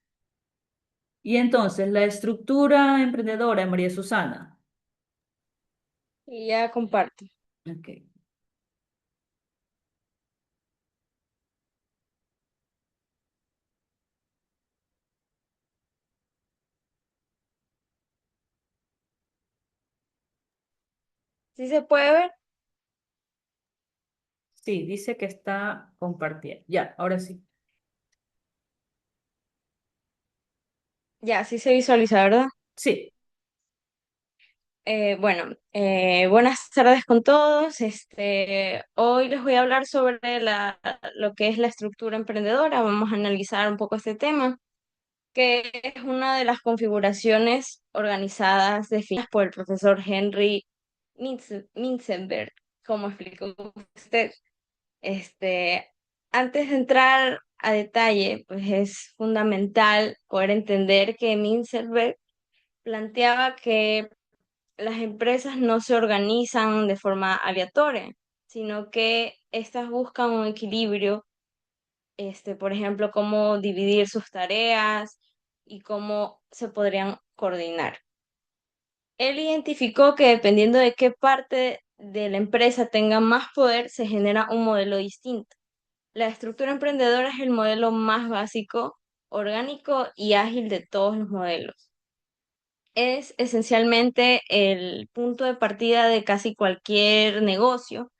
Y entonces, la estructura emprendedora, María Susana. Y ya comparto. Ok. ¿Sí se puede ver? Sí, dice que está compartiendo. Ya, ahora sí. Ya, sí se visualiza, ¿verdad? Sí. Bueno, buenas tardes con todos. Hoy les voy a hablar sobre lo que es la estructura emprendedora. Vamos a analizar un poco este tema, que es una de las configuraciones organizadas definidas por el profesor Henry Minzenberg, como explicó usted. Este, Antes de entrar a detalle, pues es fundamental poder entender que Minzenberg planteaba que las empresas no se organizan de forma aleatoria, sino que éstas buscan un equilibrio, por ejemplo, cómo dividir sus tareas y cómo se podrían coordinar. Él identificó que dependiendo de qué parte de la empresa tenga más poder, se genera un modelo distinto. La estructura emprendedora es el modelo más básico, orgánico y ágil de todos los modelos. Es esencialmente el punto de partida de casi cualquier negocio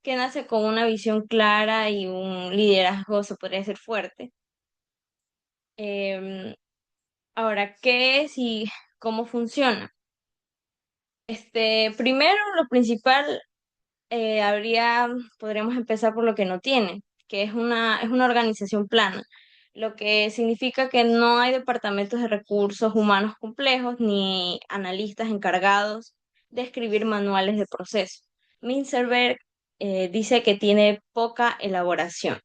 que nace con una visión clara y un liderazgo, se podría decir, fuerte. Em, Ahora, ¿qué es y cómo funciona? Primero, lo principal, podríamos empezar por lo que no tiene, que es una organización plana, lo que significa que no hay departamentos de recursos humanos complejos ni analistas encargados de escribir manuales de proceso. Mintzberg dice que tiene poca elaboración.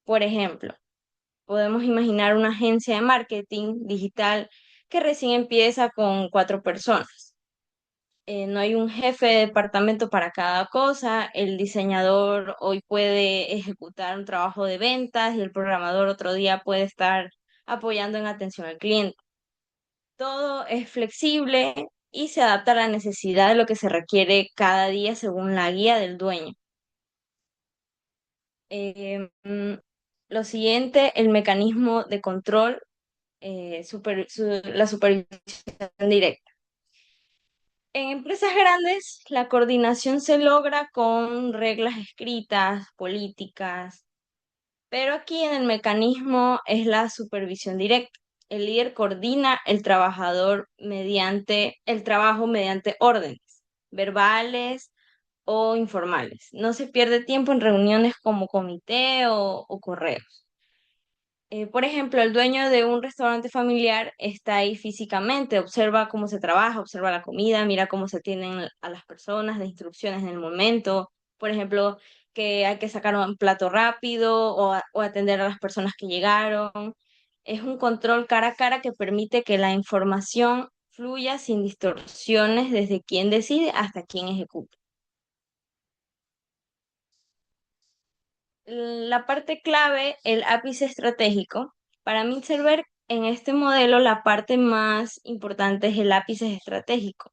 Por ejemplo, podemos imaginar una agencia de marketing digital que recién empieza con 4 personas. No hay un jefe de departamento para cada cosa. El diseñador hoy puede ejecutar un trabajo de ventas y el programador otro día puede estar apoyando en atención al cliente. Todo es flexible y se adapta a la necesidad de lo que se requiere cada día según la guía del dueño. Mm, lo siguiente, el mecanismo de control, la supervisión directa. En empresas grandes, la coordinación se logra con reglas escritas, políticas, pero aquí en el mecanismo es la supervisión directa. El líder coordina el trabajo mediante órdenes, verbales o informales. No se pierde tiempo en reuniones como comité o correos. Por ejemplo, el dueño de un restaurante familiar está ahí físicamente, observa cómo se trabaja, observa la comida, mira cómo se atienden a las personas, de instrucciones en el momento. Por ejemplo, que hay que sacar un plato rápido o atender a las personas que llegaron. Es un control cara a cara que permite que la información fluya sin distorsiones desde quien decide hasta quien ejecuta. La parte clave, el ápice estratégico, para Mintzberg En este modelo, la parte más importante es el ápice estratégico,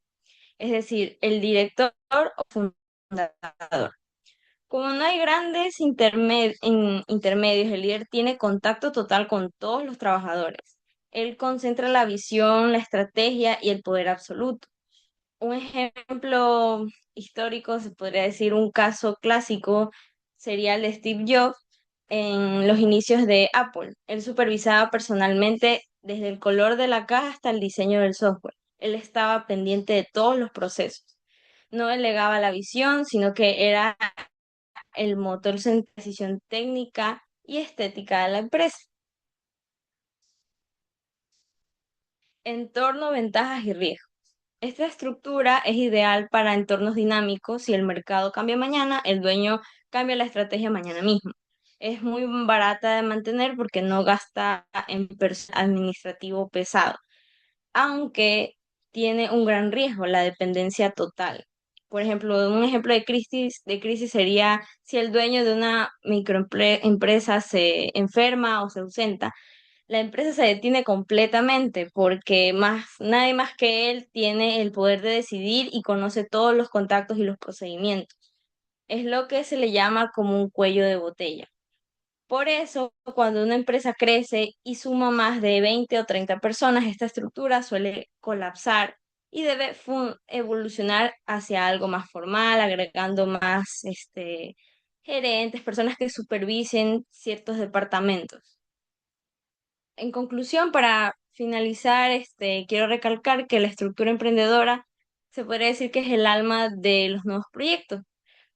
es decir, el director o fundador. Como no hay grandes intermedios, el líder tiene contacto total con todos los trabajadores. Él concentra la visión, la estrategia y el poder absoluto. Un ejemplo histórico, se podría decir, un caso clásico, sería el de Steve Jobs en los inicios de Apple. Él supervisaba personalmente desde el color de la caja hasta el diseño del software. Él estaba pendiente de todos los procesos. No delegaba la visión, sino que era el motor de decisión técnica y estética de la empresa. Entorno, ventajas y riesgos. Esta estructura es ideal para entornos dinámicos. Si el mercado cambia mañana, el dueño cambia la estrategia mañana mismo. Es muy barata de mantener porque no gasta en personal administrativo pesado, aunque tiene un gran riesgo, la dependencia total. Por ejemplo, un ejemplo de crisis sería si el dueño de una microempresa se enferma o se ausenta, la empresa se detiene completamente porque nadie más que él tiene el poder de decidir y conoce todos los contactos y los procedimientos. Es lo que se le llama como un cuello de botella. Por eso, cuando una empresa crece y suma más de 20 o 30 personas, esta estructura suele colapsar y debe evolucionar hacia algo más formal, agregando más gerentes, personas que supervisen ciertos departamentos. En conclusión, para finalizar, quiero recalcar que la estructura emprendedora se podría decir que es el alma de los nuevos proyectos.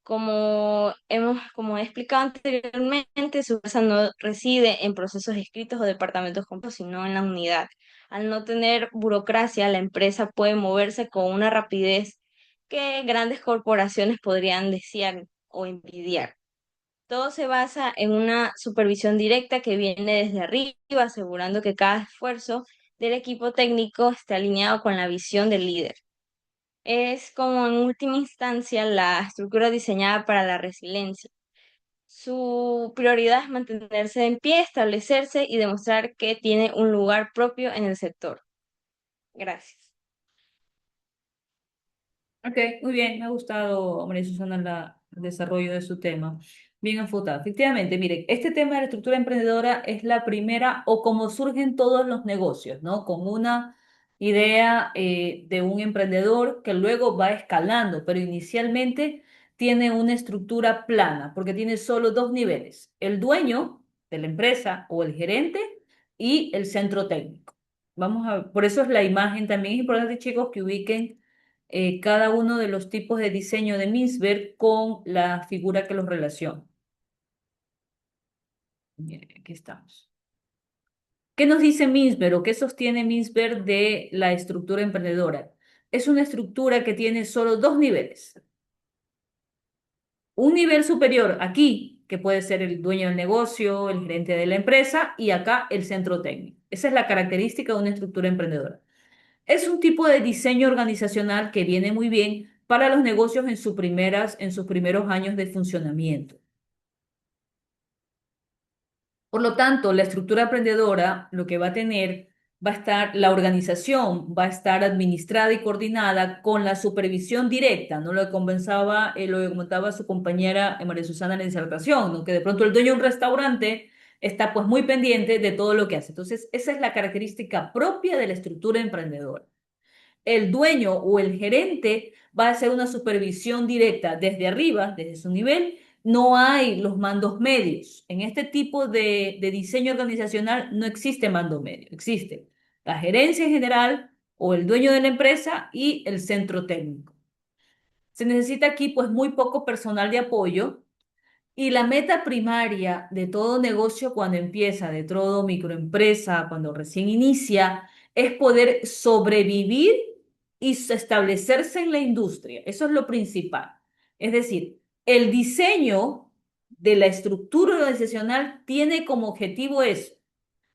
Como he explicado anteriormente, su fuerza no reside en procesos escritos o departamentos complejos, sino en la unidad. Al no tener burocracia, la empresa puede moverse con una rapidez que grandes corporaciones podrían desear o envidiar. Todo se basa en una supervisión directa que viene desde arriba, asegurando que cada esfuerzo del equipo técnico esté alineado con la visión del líder. Es como en última instancia la estructura diseñada para la resiliencia. Su prioridad es mantenerse en pie, establecerse y demostrar que tiene un lugar propio en el sector. Gracias. Ok, muy bien, me ha gustado, María Susana, el desarrollo de su tema. Bien enfocado. Efectivamente, mire, este tema de la estructura emprendedora es la primera o como surgen todos los negocios, ¿no? Con una idea de un emprendedor que luego va escalando, pero inicialmente tiene una estructura plana, porque tiene solo dos niveles, el dueño de la empresa o el gerente y el centro técnico. Por eso es la imagen, también es importante, chicos, que ubiquen cada uno de los tipos de diseño de Mintzberg con la figura que los relaciona. Miren, aquí estamos. ¿Qué nos dice Mintzberg o qué sostiene Mintzberg de la estructura emprendedora? Es una estructura que tiene solo dos niveles. Un nivel superior aquí, que puede ser el dueño del negocio, el gerente de la empresa, y acá el centro técnico. Esa es la característica de una estructura emprendedora. Es un tipo de diseño organizacional que viene muy bien para los negocios en sus primeros años de funcionamiento. Por lo tanto, la estructura emprendedora lo que va a tener va a estar, la organización va a estar administrada y coordinada con la supervisión directa, ¿no? Lo que comentaba su compañera María Susana en la disertación, ¿no? Que de pronto el dueño de un restaurante está pues muy pendiente de todo lo que hace. Entonces, esa es la característica propia de la estructura emprendedora. El dueño o el gerente va a hacer una supervisión directa desde arriba, desde su nivel. No hay los mandos medios. En este tipo de diseño organizacional no existe mando medio. Existe la gerencia general o el dueño de la empresa y el centro técnico. Se necesita aquí pues muy poco personal de apoyo y la meta primaria de todo negocio cuando empieza, de todo microempresa, cuando recién inicia, es poder sobrevivir y establecerse en la industria. Eso es lo principal. Es decir, el diseño de la estructura organizacional tiene como objetivo eso,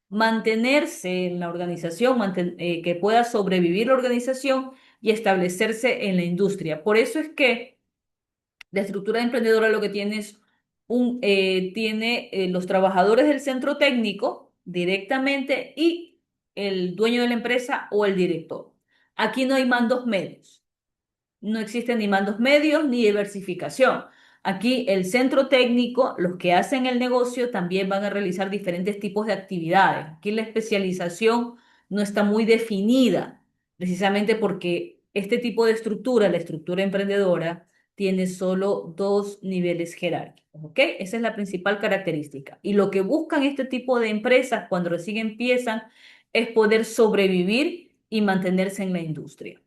mantenerse en la organización, que pueda sobrevivir la organización y establecerse en la industria. Por eso es que la estructura emprendedora lo que tiene es tiene los trabajadores del centro técnico directamente y el dueño de la empresa o el director. Aquí no hay mandos medios. No existen ni mandos medios ni diversificación. Aquí el centro técnico, los que hacen el negocio, también van a realizar diferentes tipos de actividades. Aquí la especialización no está muy definida, precisamente porque este tipo de estructura, la estructura emprendedora, tiene solo dos niveles jerárquicos, ¿ok? Esa es la principal característica. Y lo que buscan este tipo de empresas cuando recién empiezan es poder sobrevivir y mantenerse en la industria.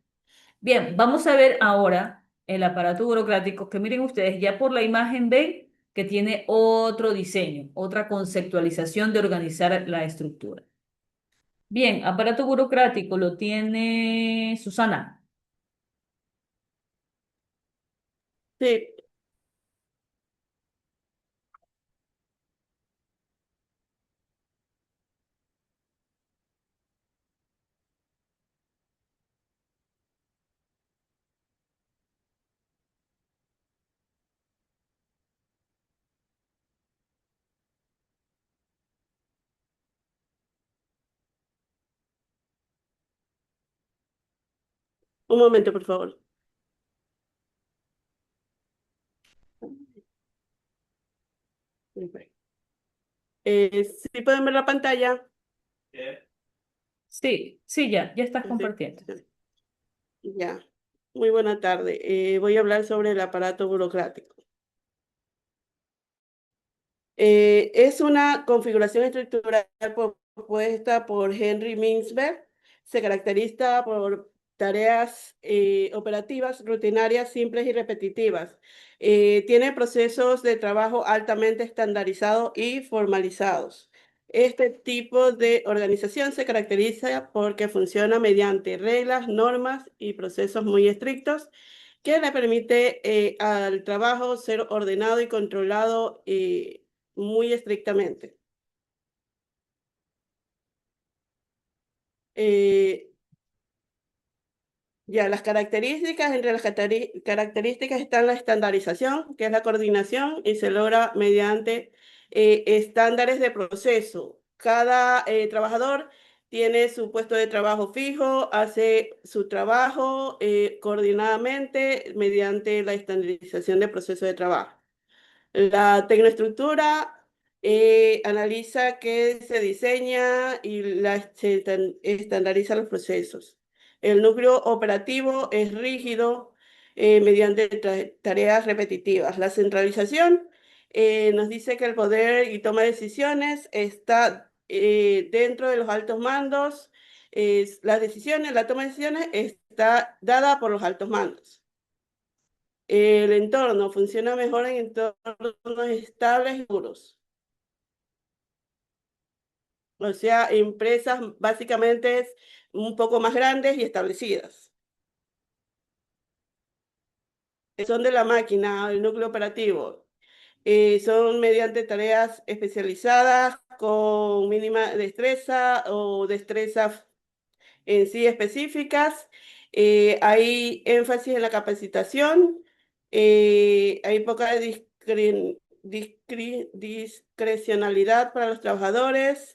Bien, vamos a ver ahora el aparato burocrático, que miren ustedes, ya por la imagen ven que tiene otro diseño, otra conceptualización de organizar la estructura. Bien, aparato burocrático lo tiene Susana. Sí, un momento, por favor. ¿Sí pueden ver la pantalla? Sí, sí, ya estás Sí, compartiendo. ya. Muy buena tarde. Voy a hablar sobre el aparato burocrático. Es una configuración estructural propuesta por Henry Mintzberg. Se caracteriza por tareas operativas, rutinarias, simples y repetitivas. Tiene procesos de trabajo altamente estandarizados y formalizados. Este tipo de organización se caracteriza porque funciona mediante reglas, normas y procesos muy estrictos que le permite al trabajo ser ordenado y controlado muy estrictamente. Ya, las características, entre las características están la estandarización, que es la coordinación, y se logra mediante estándares de proceso. Cada trabajador tiene su puesto de trabajo fijo, hace su trabajo coordinadamente mediante la estandarización de proceso de trabajo. La tecnoestructura analiza qué se diseña y se estandariza los procesos. El núcleo operativo es rígido mediante tareas repetitivas. La centralización nos dice que el poder y toma de decisiones está dentro de los altos mandos. La toma de decisiones está dada por los altos mandos. El entorno funciona mejor en entornos estables y seguros. O sea, empresas básicamente un poco más grandes y establecidas. Son de la máquina, el núcleo operativo. Son mediante tareas especializadas con mínima destreza o destrezas en sí específicas. Hay énfasis en la capacitación. Hay poca discrecionalidad para los trabajadores.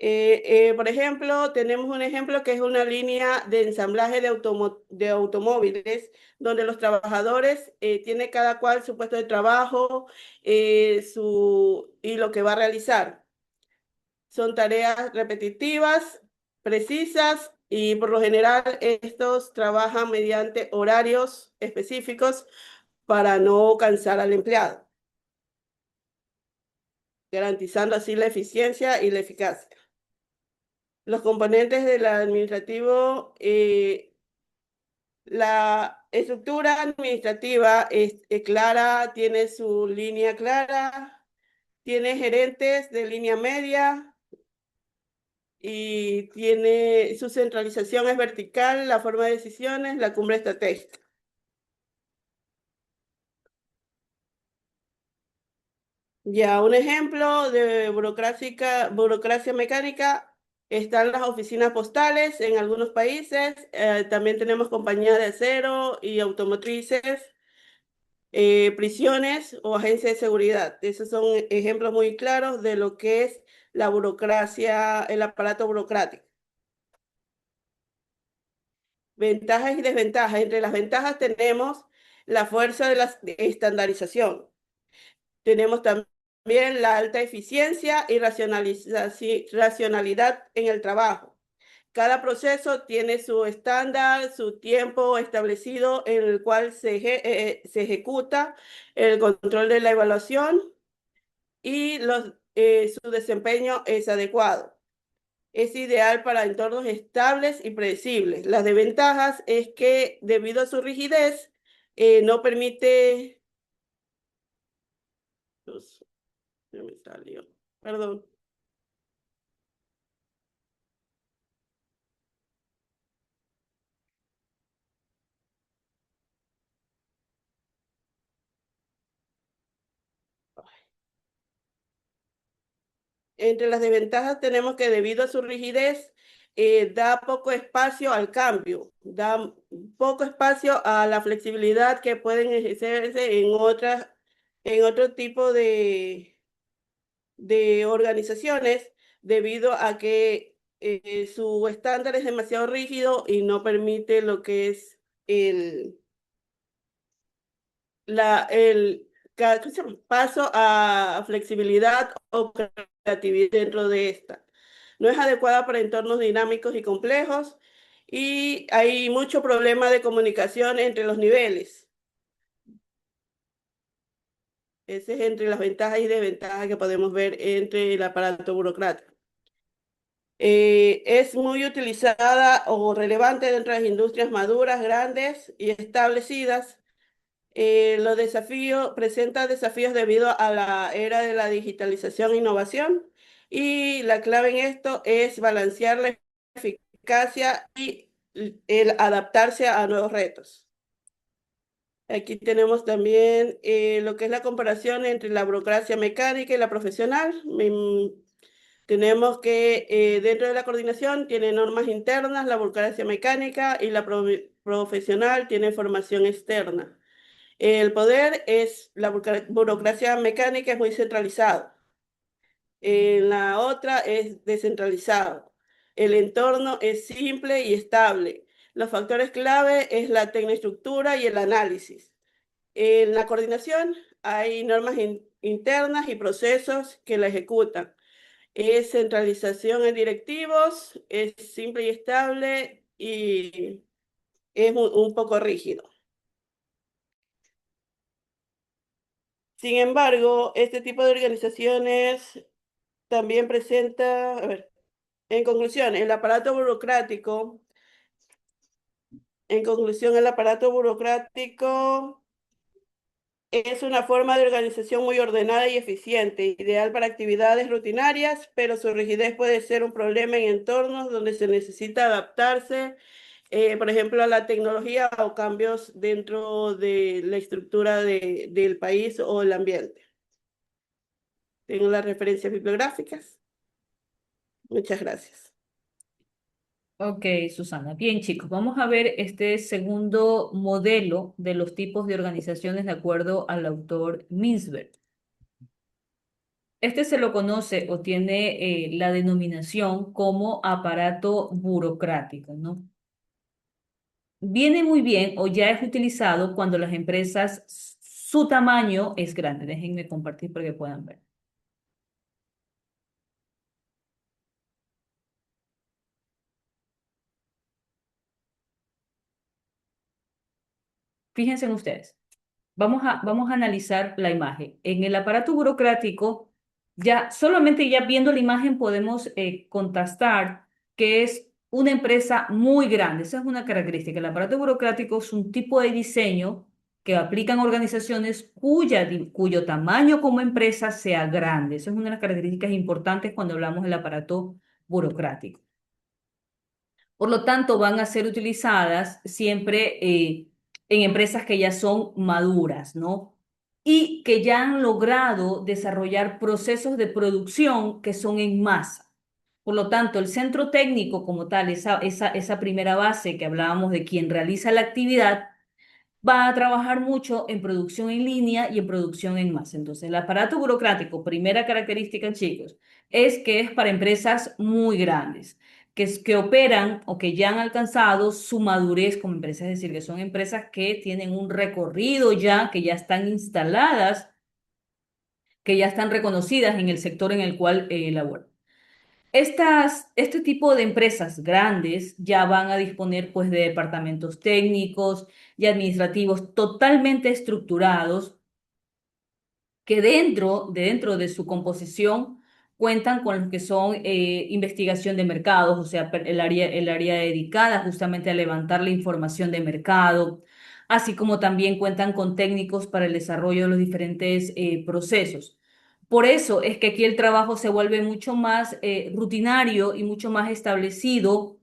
Por ejemplo, tenemos un ejemplo que es una línea de ensamblaje de automóviles, donde los trabajadores tienen cada cual su puesto de trabajo y lo que va a realizar. Son tareas repetitivas, precisas, y por lo general estos trabajan mediante horarios específicos para no cansar al empleado, garantizando así la eficiencia y la eficacia. Los componentes del administrativo, la estructura administrativa es clara, tiene su línea clara, tiene gerentes de línea media y tiene su centralización es vertical, la forma de decisiones, la cumbre estratégica. Ya, un ejemplo de burocracia mecánica, están las oficinas postales en algunos países, también tenemos compañías de acero y automotrices. prisiones o agencias de seguridad. Esos son ejemplos muy claros de lo que es la burocracia, el aparato burocrático. Ventajas y desventajas. Entre las ventajas tenemos la fuerza de la estandarización. Tenemos también la alta eficiencia y racionalidad en el trabajo. Cada proceso tiene su estándar, su tiempo establecido en el cual se ejecuta el control de la evaluación y su desempeño es adecuado. Es ideal para entornos estables y predecibles. Las desventajas es que debido a su rigidez no permite... Ya me salió. Perdón. Entre las desventajas tenemos que debido a su rigidez, da poco espacio al cambio, da poco espacio a la flexibilidad que pueden ejercerse en otro tipo de organizaciones, debido a que su estándar es demasiado rígido y no permite lo que es el paso a flexibilidad o creatividad dentro de esta. No es adecuada para entornos dinámicos y complejos y hay mucho problema de comunicación entre los niveles. Ese es entre las ventajas y desventajas que podemos ver entre el aparato burocrático. Es muy utilizada o relevante dentro de las industrias maduras, grandes y establecidas. Los desafíos, presenta desafíos debido a la era de la digitalización e innovación, y la clave en esto es balancear la eficacia y el adaptarse a nuevos retos. Aquí tenemos también lo que es la comparación entre la burocracia mecánica y la profesional. Tenemos que dentro de la coordinación tiene normas internas, la burocracia mecánica, y la profesional tiene formación externa. El poder es, la burocracia mecánica es muy centralizado. La otra es descentralizado. El entorno es simple y estable. Los factores clave es la tecnoestructura y el análisis. En la coordinación hay normas internas y procesos que la ejecutan. Es centralización en directivos, es simple y estable y es un poco rígido. Sin embargo, este tipo de organizaciones también presenta, a ver, en conclusión, el aparato burocrático es una forma de organización muy ordenada y eficiente, ideal para actividades rutinarias, pero su rigidez puede ser un problema en entornos donde se necesita adaptarse, por ejemplo, a la tecnología o cambios dentro de la estructura del país o el ambiente. Tengo las referencias bibliográficas. Muchas gracias. Ok, Susana. Bien, chicos, vamos a ver este segundo modelo de los tipos de organizaciones de acuerdo al autor Mintzberg. Este se lo conoce o tiene la denominación como aparato burocrático, ¿no? Viene muy bien o ya es utilizado cuando las empresas, su tamaño es grande. Déjenme compartir para que puedan ver. Fíjense en ustedes. Vamos a analizar la imagen. En el aparato burocrático, ya solamente ya viendo la imagen podemos contrastar que es una empresa muy grande. Esa es una característica. El aparato burocrático es un tipo de diseño que aplican organizaciones cuyo tamaño como empresa sea grande. Esa es una de las características importantes cuando hablamos del aparato burocrático. Por lo tanto, van a ser utilizadas siempre en empresas que ya son maduras, ¿no? Y que ya han logrado desarrollar procesos de producción que son en masa. Por lo tanto, el centro técnico como tal, esa primera base que hablábamos de quien realiza la actividad, va a trabajar mucho en producción en línea y en producción en masa. Entonces, el aparato burocrático, primera característica, chicos, es que es para empresas muy grandes, que operan o que ya han alcanzado su madurez como empresas, es decir, que son empresas que tienen un recorrido ya, que ya están instaladas, que ya están reconocidas en el sector en el cual laboran. Este tipo de empresas grandes ya van a disponer pues de departamentos técnicos y administrativos totalmente estructurados que dentro de su composición cuentan con lo que son investigación de mercados, o sea, el área dedicada justamente a levantar la información de mercado, así como también cuentan con técnicos para el desarrollo de los diferentes procesos. Por eso es que aquí el trabajo se vuelve mucho más rutinario y mucho más establecido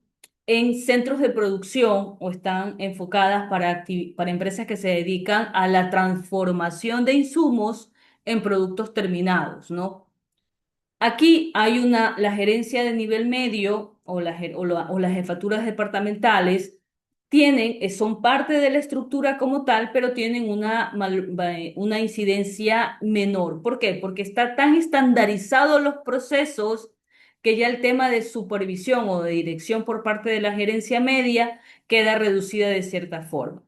en centros de producción o están enfocadas para empresas que se dedican a la transformación de insumos en productos terminados, ¿no? Aquí hay la gerencia de nivel medio o las jefaturas departamentales son parte de la estructura como tal, pero tienen una incidencia menor. ¿Por qué? Porque está tan estandarizados los procesos que ya el tema de supervisión o de dirección por parte de la gerencia media queda reducida de cierta forma.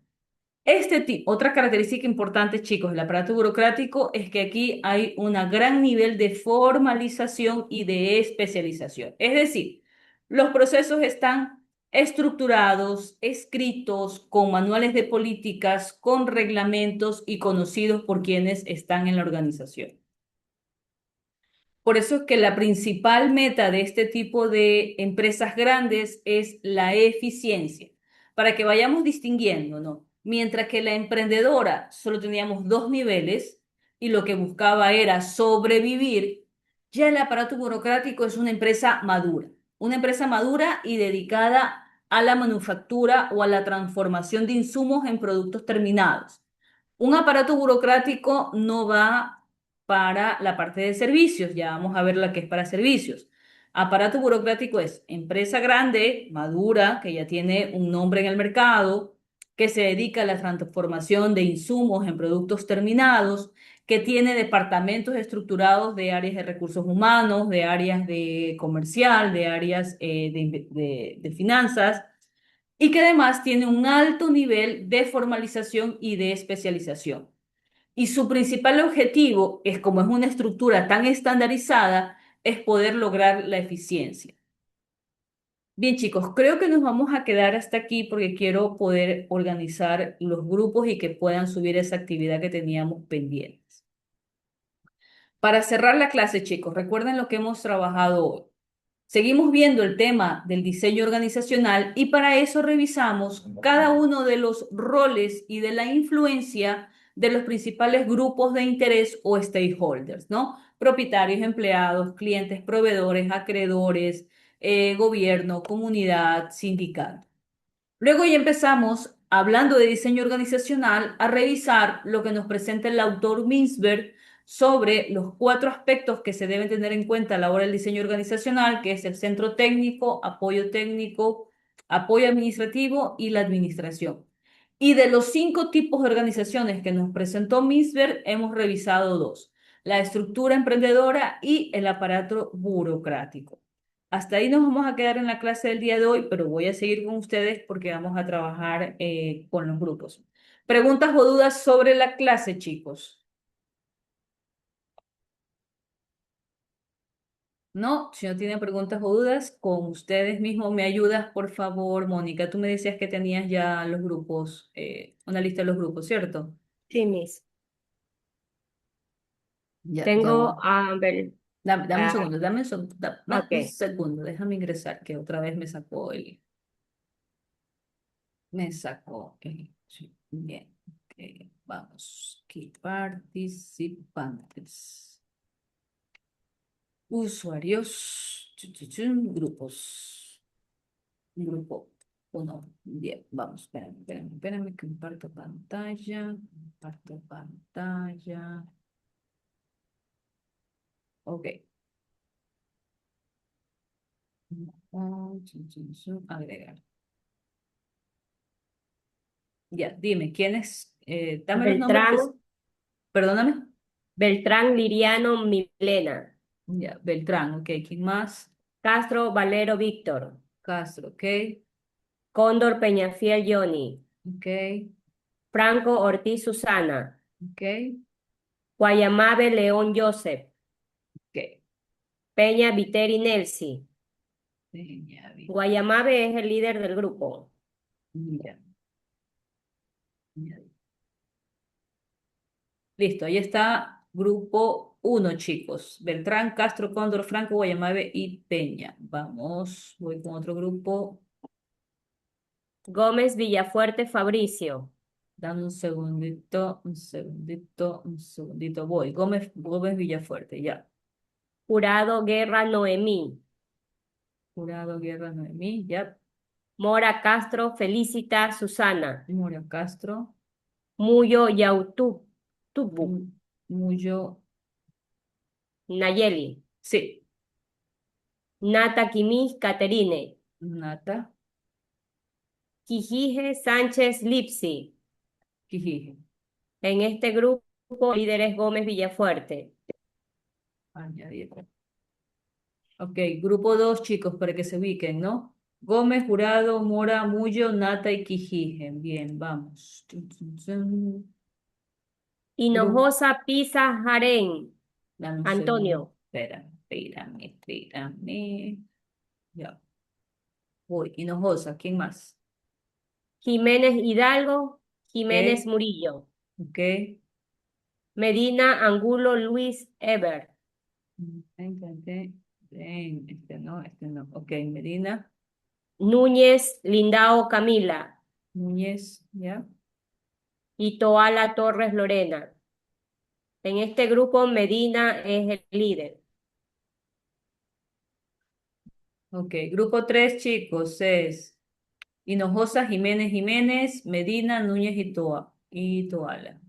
Otra característica importante, chicos, del aparato burocrático es que aquí hay un gran nivel de formalización y de especialización. Es decir, los procesos están estructurados, escritos, con manuales de políticas, con reglamentos y conocidos por quienes están en la organización. Por eso es que la principal meta de este tipo de empresas grandes es la eficiencia, para que vayamos distinguiendo, ¿no? Mientras que la emprendedora solo teníamos dos niveles y lo que buscaba era sobrevivir, ya el aparato burocrático es una empresa madura y dedicada a la manufactura o a la transformación de insumos en productos terminados. Un aparato burocrático no va para la parte de servicios, ya vamos a ver la que es para servicios. Aparato burocrático es empresa grande, madura, que ya tiene un nombre en el mercado, que se dedica a la transformación de insumos en productos terminados, que tiene departamentos estructurados de áreas de recursos humanos, de áreas de comercial, de áreas de finanzas y que además tiene un alto nivel de formalización y de especialización. Y su principal objetivo es, como es una estructura tan estandarizada, es poder lograr la eficiencia. Bien, chicos, creo que nos vamos a quedar hasta aquí porque quiero poder organizar los grupos y que puedan subir esa actividad que teníamos pendientes. Para cerrar la clase, chicos, recuerden lo que hemos trabajado hoy. Seguimos viendo el tema del diseño organizacional y para eso revisamos cada uno de los roles y de la influencia de los principales grupos de interés o stakeholders, ¿no? Propietarios, empleados, clientes, proveedores, acreedores, gobierno, comunidad, sindicato. Luego ya empezamos, hablando de diseño organizacional, a revisar lo que nos presenta el autor Mintzberg sobre los 4 aspectos que se deben tener en cuenta a la hora del diseño organizacional, que es el centro técnico, apoyo administrativo y la administración. Y de los 5 tipos de organizaciones que nos presentó Mintzberg, hemos revisado 2, la estructura emprendedora y el aparato burocrático. Hasta ahí nos vamos a quedar en la clase del día de hoy, pero voy a seguir con ustedes porque vamos a trabajar con los grupos. ¿Preguntas o dudas sobre la clase, chicos? No, si no tienen preguntas o dudas, con ustedes mismos me ayudas, por favor, Mónica. Tú me decías que tenías ya los grupos, una lista de los grupos, ¿cierto? Sí, Miss. Ya voy. Tengo, a ver, Dame un segundo, dame un ok. segundo, déjame ingresar, que otra vez me sacó sí, bien. Ok, vamos, aquí, participantes. Usuarios, grupos. Grupo 1, bien, vamos, espérame, que comparto pantalla. Ok. Agregar. Ya, dime, ¿quiénes? Dame los nombres. Beltrán, Perdóname. Beltrán Liriano Milena, Ya, Beltrán, ok. ¿Quién más? Castro Valero Víctor, Castro, ok. Cóndor Peñafiel Johnny, Ok, Franco Ortiz Susana, ok, Guayamabe León Joseph, ok. Peña Viteri Nelsi. Peña, Guayamabe es el líder del grupo. ya, ya. Listo, ahí está grupo uno, chicos. Beltrán, Castro, Cóndor, Franco, Guayamabe y Peña. Vamos, voy con otro grupo. Gómez Villafuerte Fabricio, Dame un segundito, un segundito, un segundito. Voy. Gómez Villafuerte, ya. Jurado Guerra Noemí, Jurado Guerra Noemí, ya. Mora Castro Felicita Susana, Mora Castro. Muyo Yautú, Tubu, Muyo. Nayeli, Sí. Nata Quimis Caterine, Nata. Quijije Sánchez Lipsi. Quijije. En este grupo, líder es Gómez Villafuerte. Añadir. Ok, grupo 2, chicos, para que se ubiquen, ¿no? Gómez, Jurado, Mora, Muyo, Nata y Quijije. Bien, vamos. Tun, tun, tun. Hinojosa Pisa Jarén, Dame un segundo. Antonio. Espérame. Ya, voy. Hinojosa, ¿quién más? Jiménez Hidalgo, Jiménez Ok, Murillo. ok. Medina Angulo Luis Eber. Ven, este no, este no. Ok, Medina, Núñez Lindao Camila. Núñez, ¿ya? Y Toala Torres Lorena. En este grupo Medina es el líder. Ok, grupo 3, chicos, es Hinojosa, Jiménez, Medina, Núñez y Toala.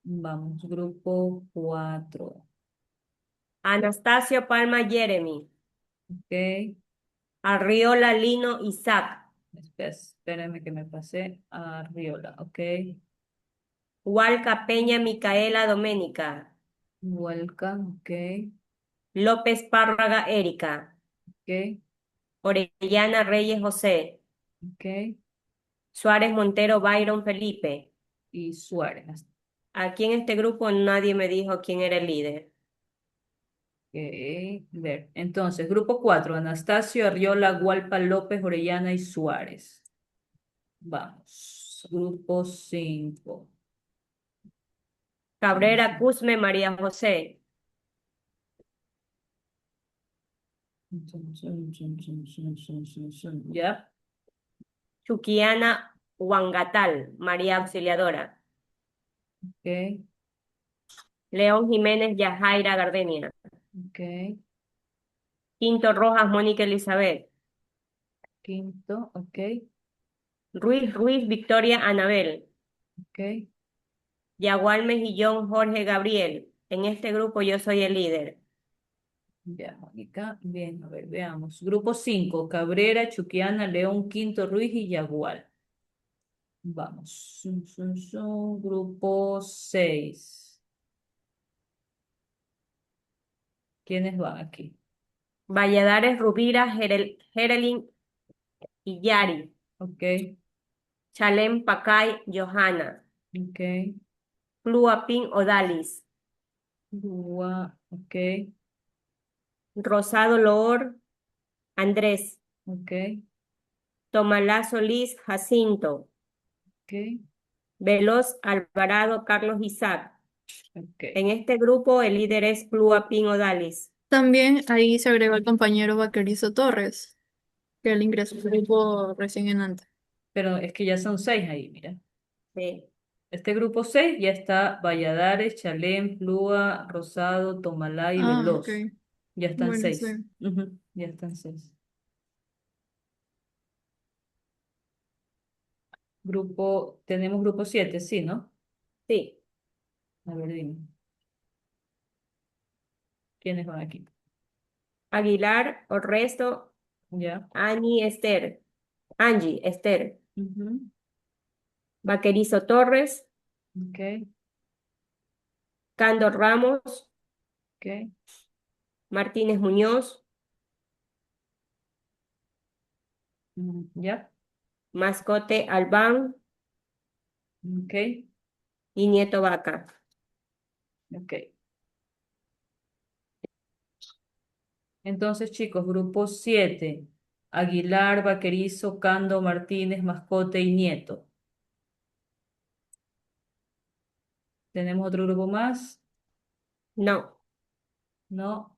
Vamos, grupo 4. Anastasio Palma Jeremy. Ok, Arriola Lino Isaac. espérame que me pasé a Riola. Ok, Hualca Peña Micaela Doménica. Welcome, ok, López Párraga Erika. ok, Orellana Reyes José. ok. Suárez Montero Byron Felipe. Y Suárez. Aquí en este grupo nadie me dijo quién era el líder. Ver. Entonces, grupo 4, Anastasio, Arriola, Gualpa, López, Orellana y Suárez. Vamos. Grupo 5. Cabrera Cusme María José. ¿Ya? Chuquiana Huangatal María Auxiliadora. Ok, León Jiménez Yajaira Gardenia. ok. Quinto Rojas Mónica Elizabeth. Quinto, ok, Ruiz Victoria Anabel. ok. Yagual Mejillón Jorge Gabriel. En este grupo yo soy el líder. Ya, Mónica. Bien, a ver, veamos. Grupo 5, Cabrera, Chuquiana, León, Quinto, Ruiz y Yagual. Vamos. Grupo 6. ¿Quiénes van aquí? Valladares Rubira Gerelin y Yari. Ok, Chalem Pacay Johanna. ok. Pluapin Odalis. Ok, Rosado Loor Andrés. ok, Tomalá Solís Jacinto. ok, Veloz Alvarado Carlos Isaac. ok. En este grupo el líder es Pluapin Odalis. También ahí se agregó el compañero Vaquerizo Torres, que él ingresó al grupo recién en antes. Pero es que ya son 6 ahí, mira. Sí. Este grupo 6 ya está Valladares, Chalén, Plúa, Rosado, Tomalá y Ah, ok. Veloz. Ya están Bueno, sí. 6. Ya están 6. Tenemos grupo 7, sí, ¿no? Sí. A ver, dime. ¿Quiénes van aquí? Aguilar, Orresto, Ya. Angie Esther. Ujú. Vaquerizo Torres, Ok, Candor Ramos, ok. Martínez Muñoz, Ya, Mascote Albán ok, y Nieto Vaca. ok. Entonces, chicos, grupo 7. Aguilar, Vaquerizo, Cando, Martínez, Mascote y Nieto. ¿Tenemos otro grupo más? No, No.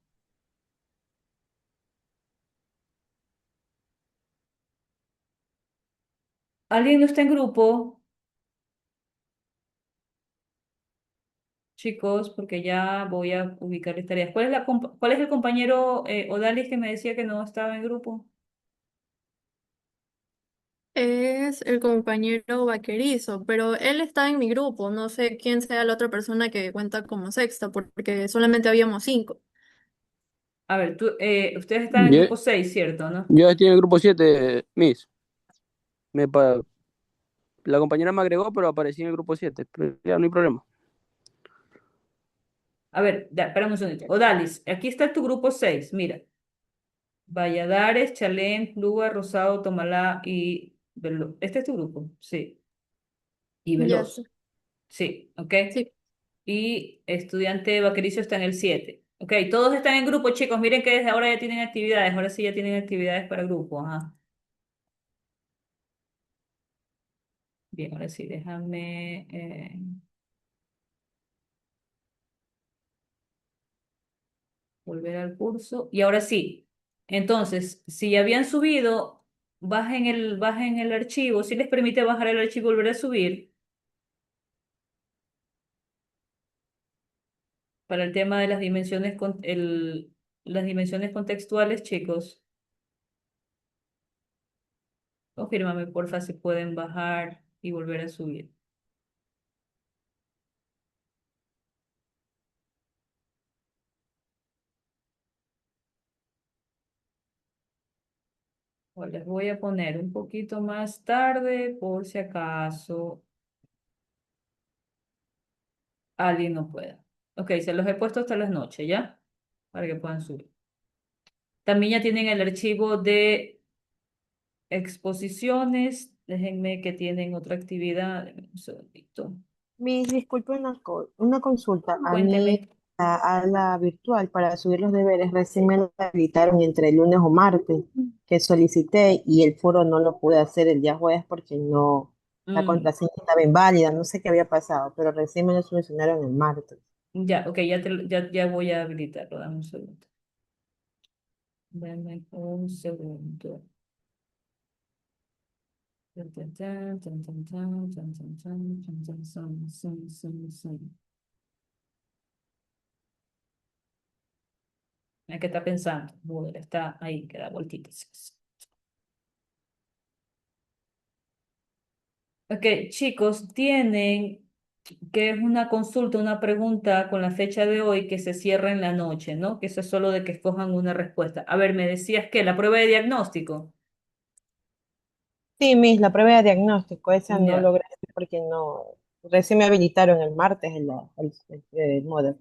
¿Alguien no está en grupo? Chicos, porque ya voy a ubicar las tareas. ¿Cuál es el compañero Odalis que me decía que no estaba en grupo? Es el compañero Vaquerizo, pero él está en mi grupo. No sé quién sea la otra persona que cuenta como sexta, porque solamente habíamos 5. A ver, ustedes están en el Yo, grupo 6, ¿cierto? ¿No? yo estoy en el grupo 7, Miss. Me, pa- la compañera me agregó, pero aparecí en el grupo 7. Pero ya no hay problema. A ver, espérame un segundito. Odalis, aquí está tu grupo 6. Mira. Valladares, Chalén, Plúa, Rosado, Tomalá y Veloz. Este es tu grupo, sí. Y Ya sé. Veloz, sí, ok. Sí. Y estudiante Vaquerizo está en el 7. Ok, todos están en grupo, chicos. Miren que desde ahora ya tienen actividades. Ahora sí ya tienen actividades para grupo. Ajá. Bien, ahora sí, déjame volver al curso. Y ahora sí. Entonces, si habían subido, bajen el archivo. Si les permite bajar el archivo y volver a subir. Para el tema de las dimensiones, las dimensiones contextuales, chicos, confírmame porfa si pueden bajar y volver a subir. O les voy a poner un poquito más tarde por si acaso alguien no pueda. Ok, se los he puesto hasta las noches, ¿ya? Para que puedan subir. También ya tienen el archivo de exposiciones. Déjenme que tienen otra actividad. Denme un segundito. Mis, disculpe una consulta. A mí, Cuénteme. a la virtual, para subir los deberes, recién me lo habilitaron entre lunes o martes, que solicité y el foro no lo pude hacer el día jueves porque no, la Mm, contraseña estaba inválida, no sé qué había pasado, pero recién me lo solucionaron el martes. ya, ok, ya voy a habilitarlo. Dame un segundo. Dame un segundo. Tan, tan, tan, tan, tan, tan, tan, tan, tan, tan, tan, tan. Hay que estar pensando. Moodle está ahí, que da vueltitas. Ok, chicos, tienen que es una consulta, una pregunta con la fecha de hoy que se cierra en la noche, ¿no? Que eso es solo de que escojan una respuesta. A ver, me decías que la prueba de diagnóstico. Sí, Miss, la prueba de diagnóstico, esa no Ya, logré hacer porque no, recién me habilitaron el martes el módulo.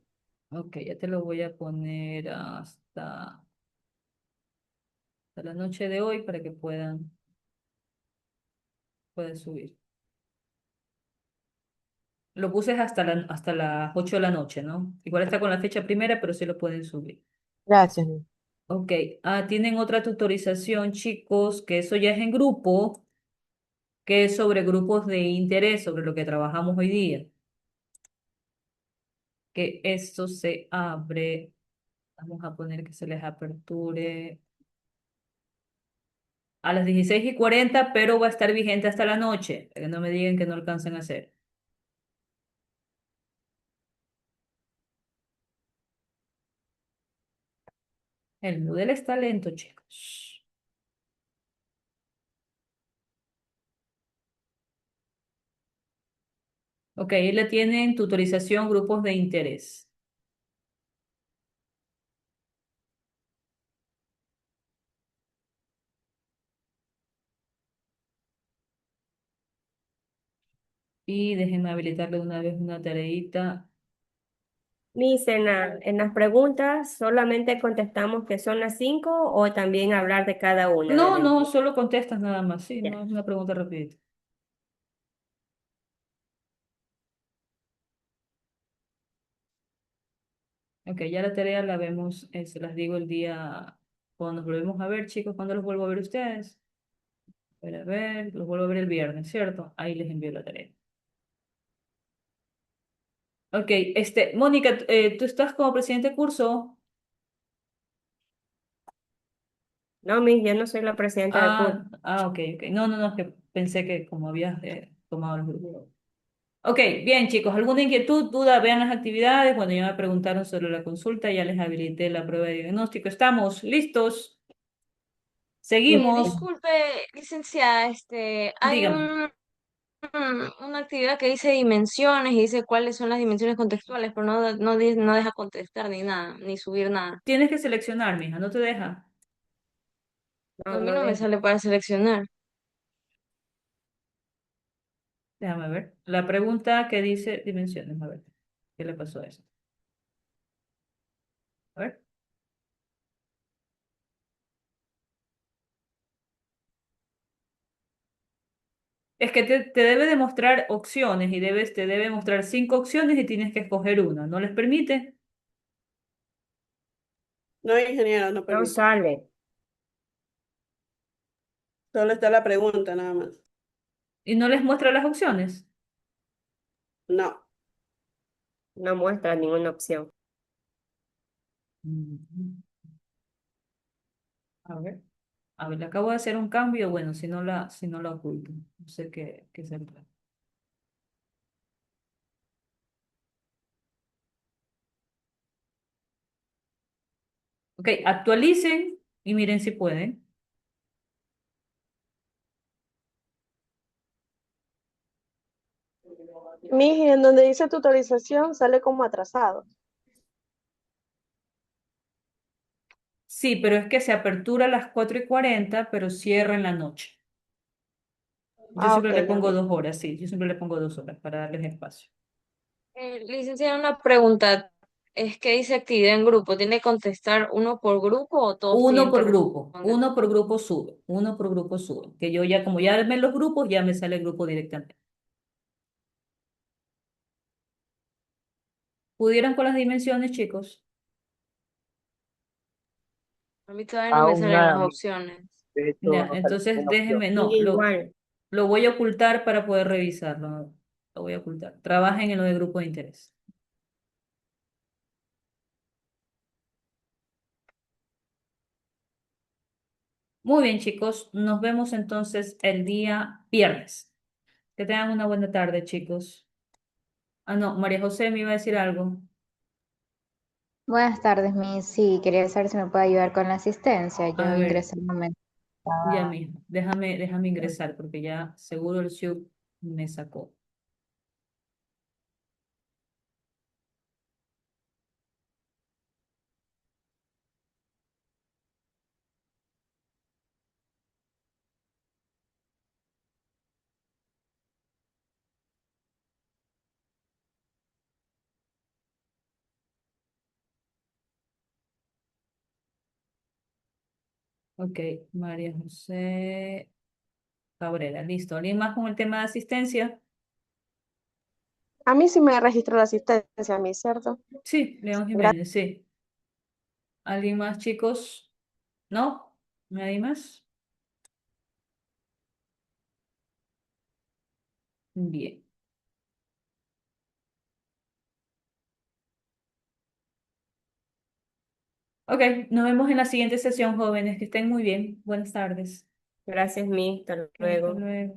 ok, ya te lo voy a poner hasta la noche de hoy para que puedan subir. Lo puse hasta las 8 de la noche, ¿no? Igual está con la fecha primera, pero sí lo pueden subir. Gracias, Miss. Ok, tienen otra tutorización, chicos, que eso ya es en grupo, que es sobre grupos de interés, sobre lo que trabajamos hoy día. Que esto se abre, vamos a poner que se les aperture a las 16:40, pero va a estar vigente hasta la noche, para que no me digan que no alcancen a hacer. El Moodle está lento, chicos. Ok, ahí le tienen tutorización, grupos de interés. Y déjenme habilitarle una vez una tareita. Miss, en las preguntas solamente contestamos que son las 5 o también hablar de cada una de No, las no, solo contestas nada más. Sí, Ya. no es una pregunta rapidita. Ok, ya la tarea la vemos, se las digo el día cuando nos volvemos a ver, chicos. ¿Cuándo los vuelvo a ver ustedes? A ver, los vuelvo a ver el viernes, ¿cierto? Ahí les envío la tarea. Ok, Mónica, ¿tú estás como presidente de curso? No, Miss, yo no soy la presidenta del curso. Ok, ok. No, no, no, es que pensé que como habías tomado el grupo. Ok, bien, chicos. ¿Alguna inquietud, duda? Vean las actividades. Bueno, ya me preguntaron sobre la consulta, ya les habilité la prueba de diagnóstico. ¿Estamos listos? Seguimos. Disculpe, licenciada, hay Dígame. una actividad que dice dimensiones y dice cuáles son las dimensiones contextuales, pero no deja contestar ni nada, ni subir nada. Tienes que seleccionar, mija, no te deja. A No, mí no no me deja. sale para seleccionar. Déjame ver. La pregunta que dice dimensiones, a ver. ¿Qué le pasó a eso? A ver. Es que te debe de mostrar opciones y te debe mostrar 5 opciones y tienes que escoger una. ¿No les permite? No, ingeniero, no No permite. sale. Solo está la pregunta, nada más. ¿Y no les muestra las opciones? No. No muestra ninguna opción. Mm. A ver. A ver, le acabo de hacer un cambio. Bueno, si no la oculto. No sé qué es el plan. Ok, actualicen y miren si pueden. Miji, en donde dice tutorización sale como atrasado. Sí, pero es que se apertura a las 4:40, pero cierra en la noche. Yo Ah, siempre ok, le ya pongo vi. 2 horas, sí, yo siempre le pongo 2 horas para darles espacio. Licenciada, una pregunta. Es que dice actividad en grupo. ¿Tiene que contestar uno por grupo o todos Uno tienen que por grupo, responder? uno por grupo sube, uno por grupo sube. Que yo ya, como ya armé los grupos, ya me sale el grupo directamente. ¿Pudieran con las dimensiones, chicos? A mí todavía no me Aún salen las nada, opciones. de hecho, Ya, no sale entonces ninguna opción. déjenme, no, lo, Igual. lo voy a ocultar para poder revisarlo. Lo voy a ocultar. Trabajen en lo de grupo de interés. Muy bien, chicos. Nos vemos entonces el día viernes. Que tengan una buena tarde, chicos. Ah, no, María José me iba a decir algo. Buenas tardes, Miss. Sí, quería saber si me puede ayudar con la asistencia. A Yo ver, ingresé un momento. ya mismo. Déjame ingresar porque ya seguro el SHU me sacó. Ok, María José Cabrera, listo. ¿Alguien más con el tema de asistencia? A mí sí me registró la asistencia, a mí, ¿cierto? Sí, León Gracias. Jiménez, sí. ¿Alguien más, chicos? ¿No? ¿Nadie más? Bien. Ok, nos vemos en la siguiente sesión, jóvenes. Que estén muy bien. Buenas tardes. Gracias, Miss. Hasta Ok, hasta luego. luego.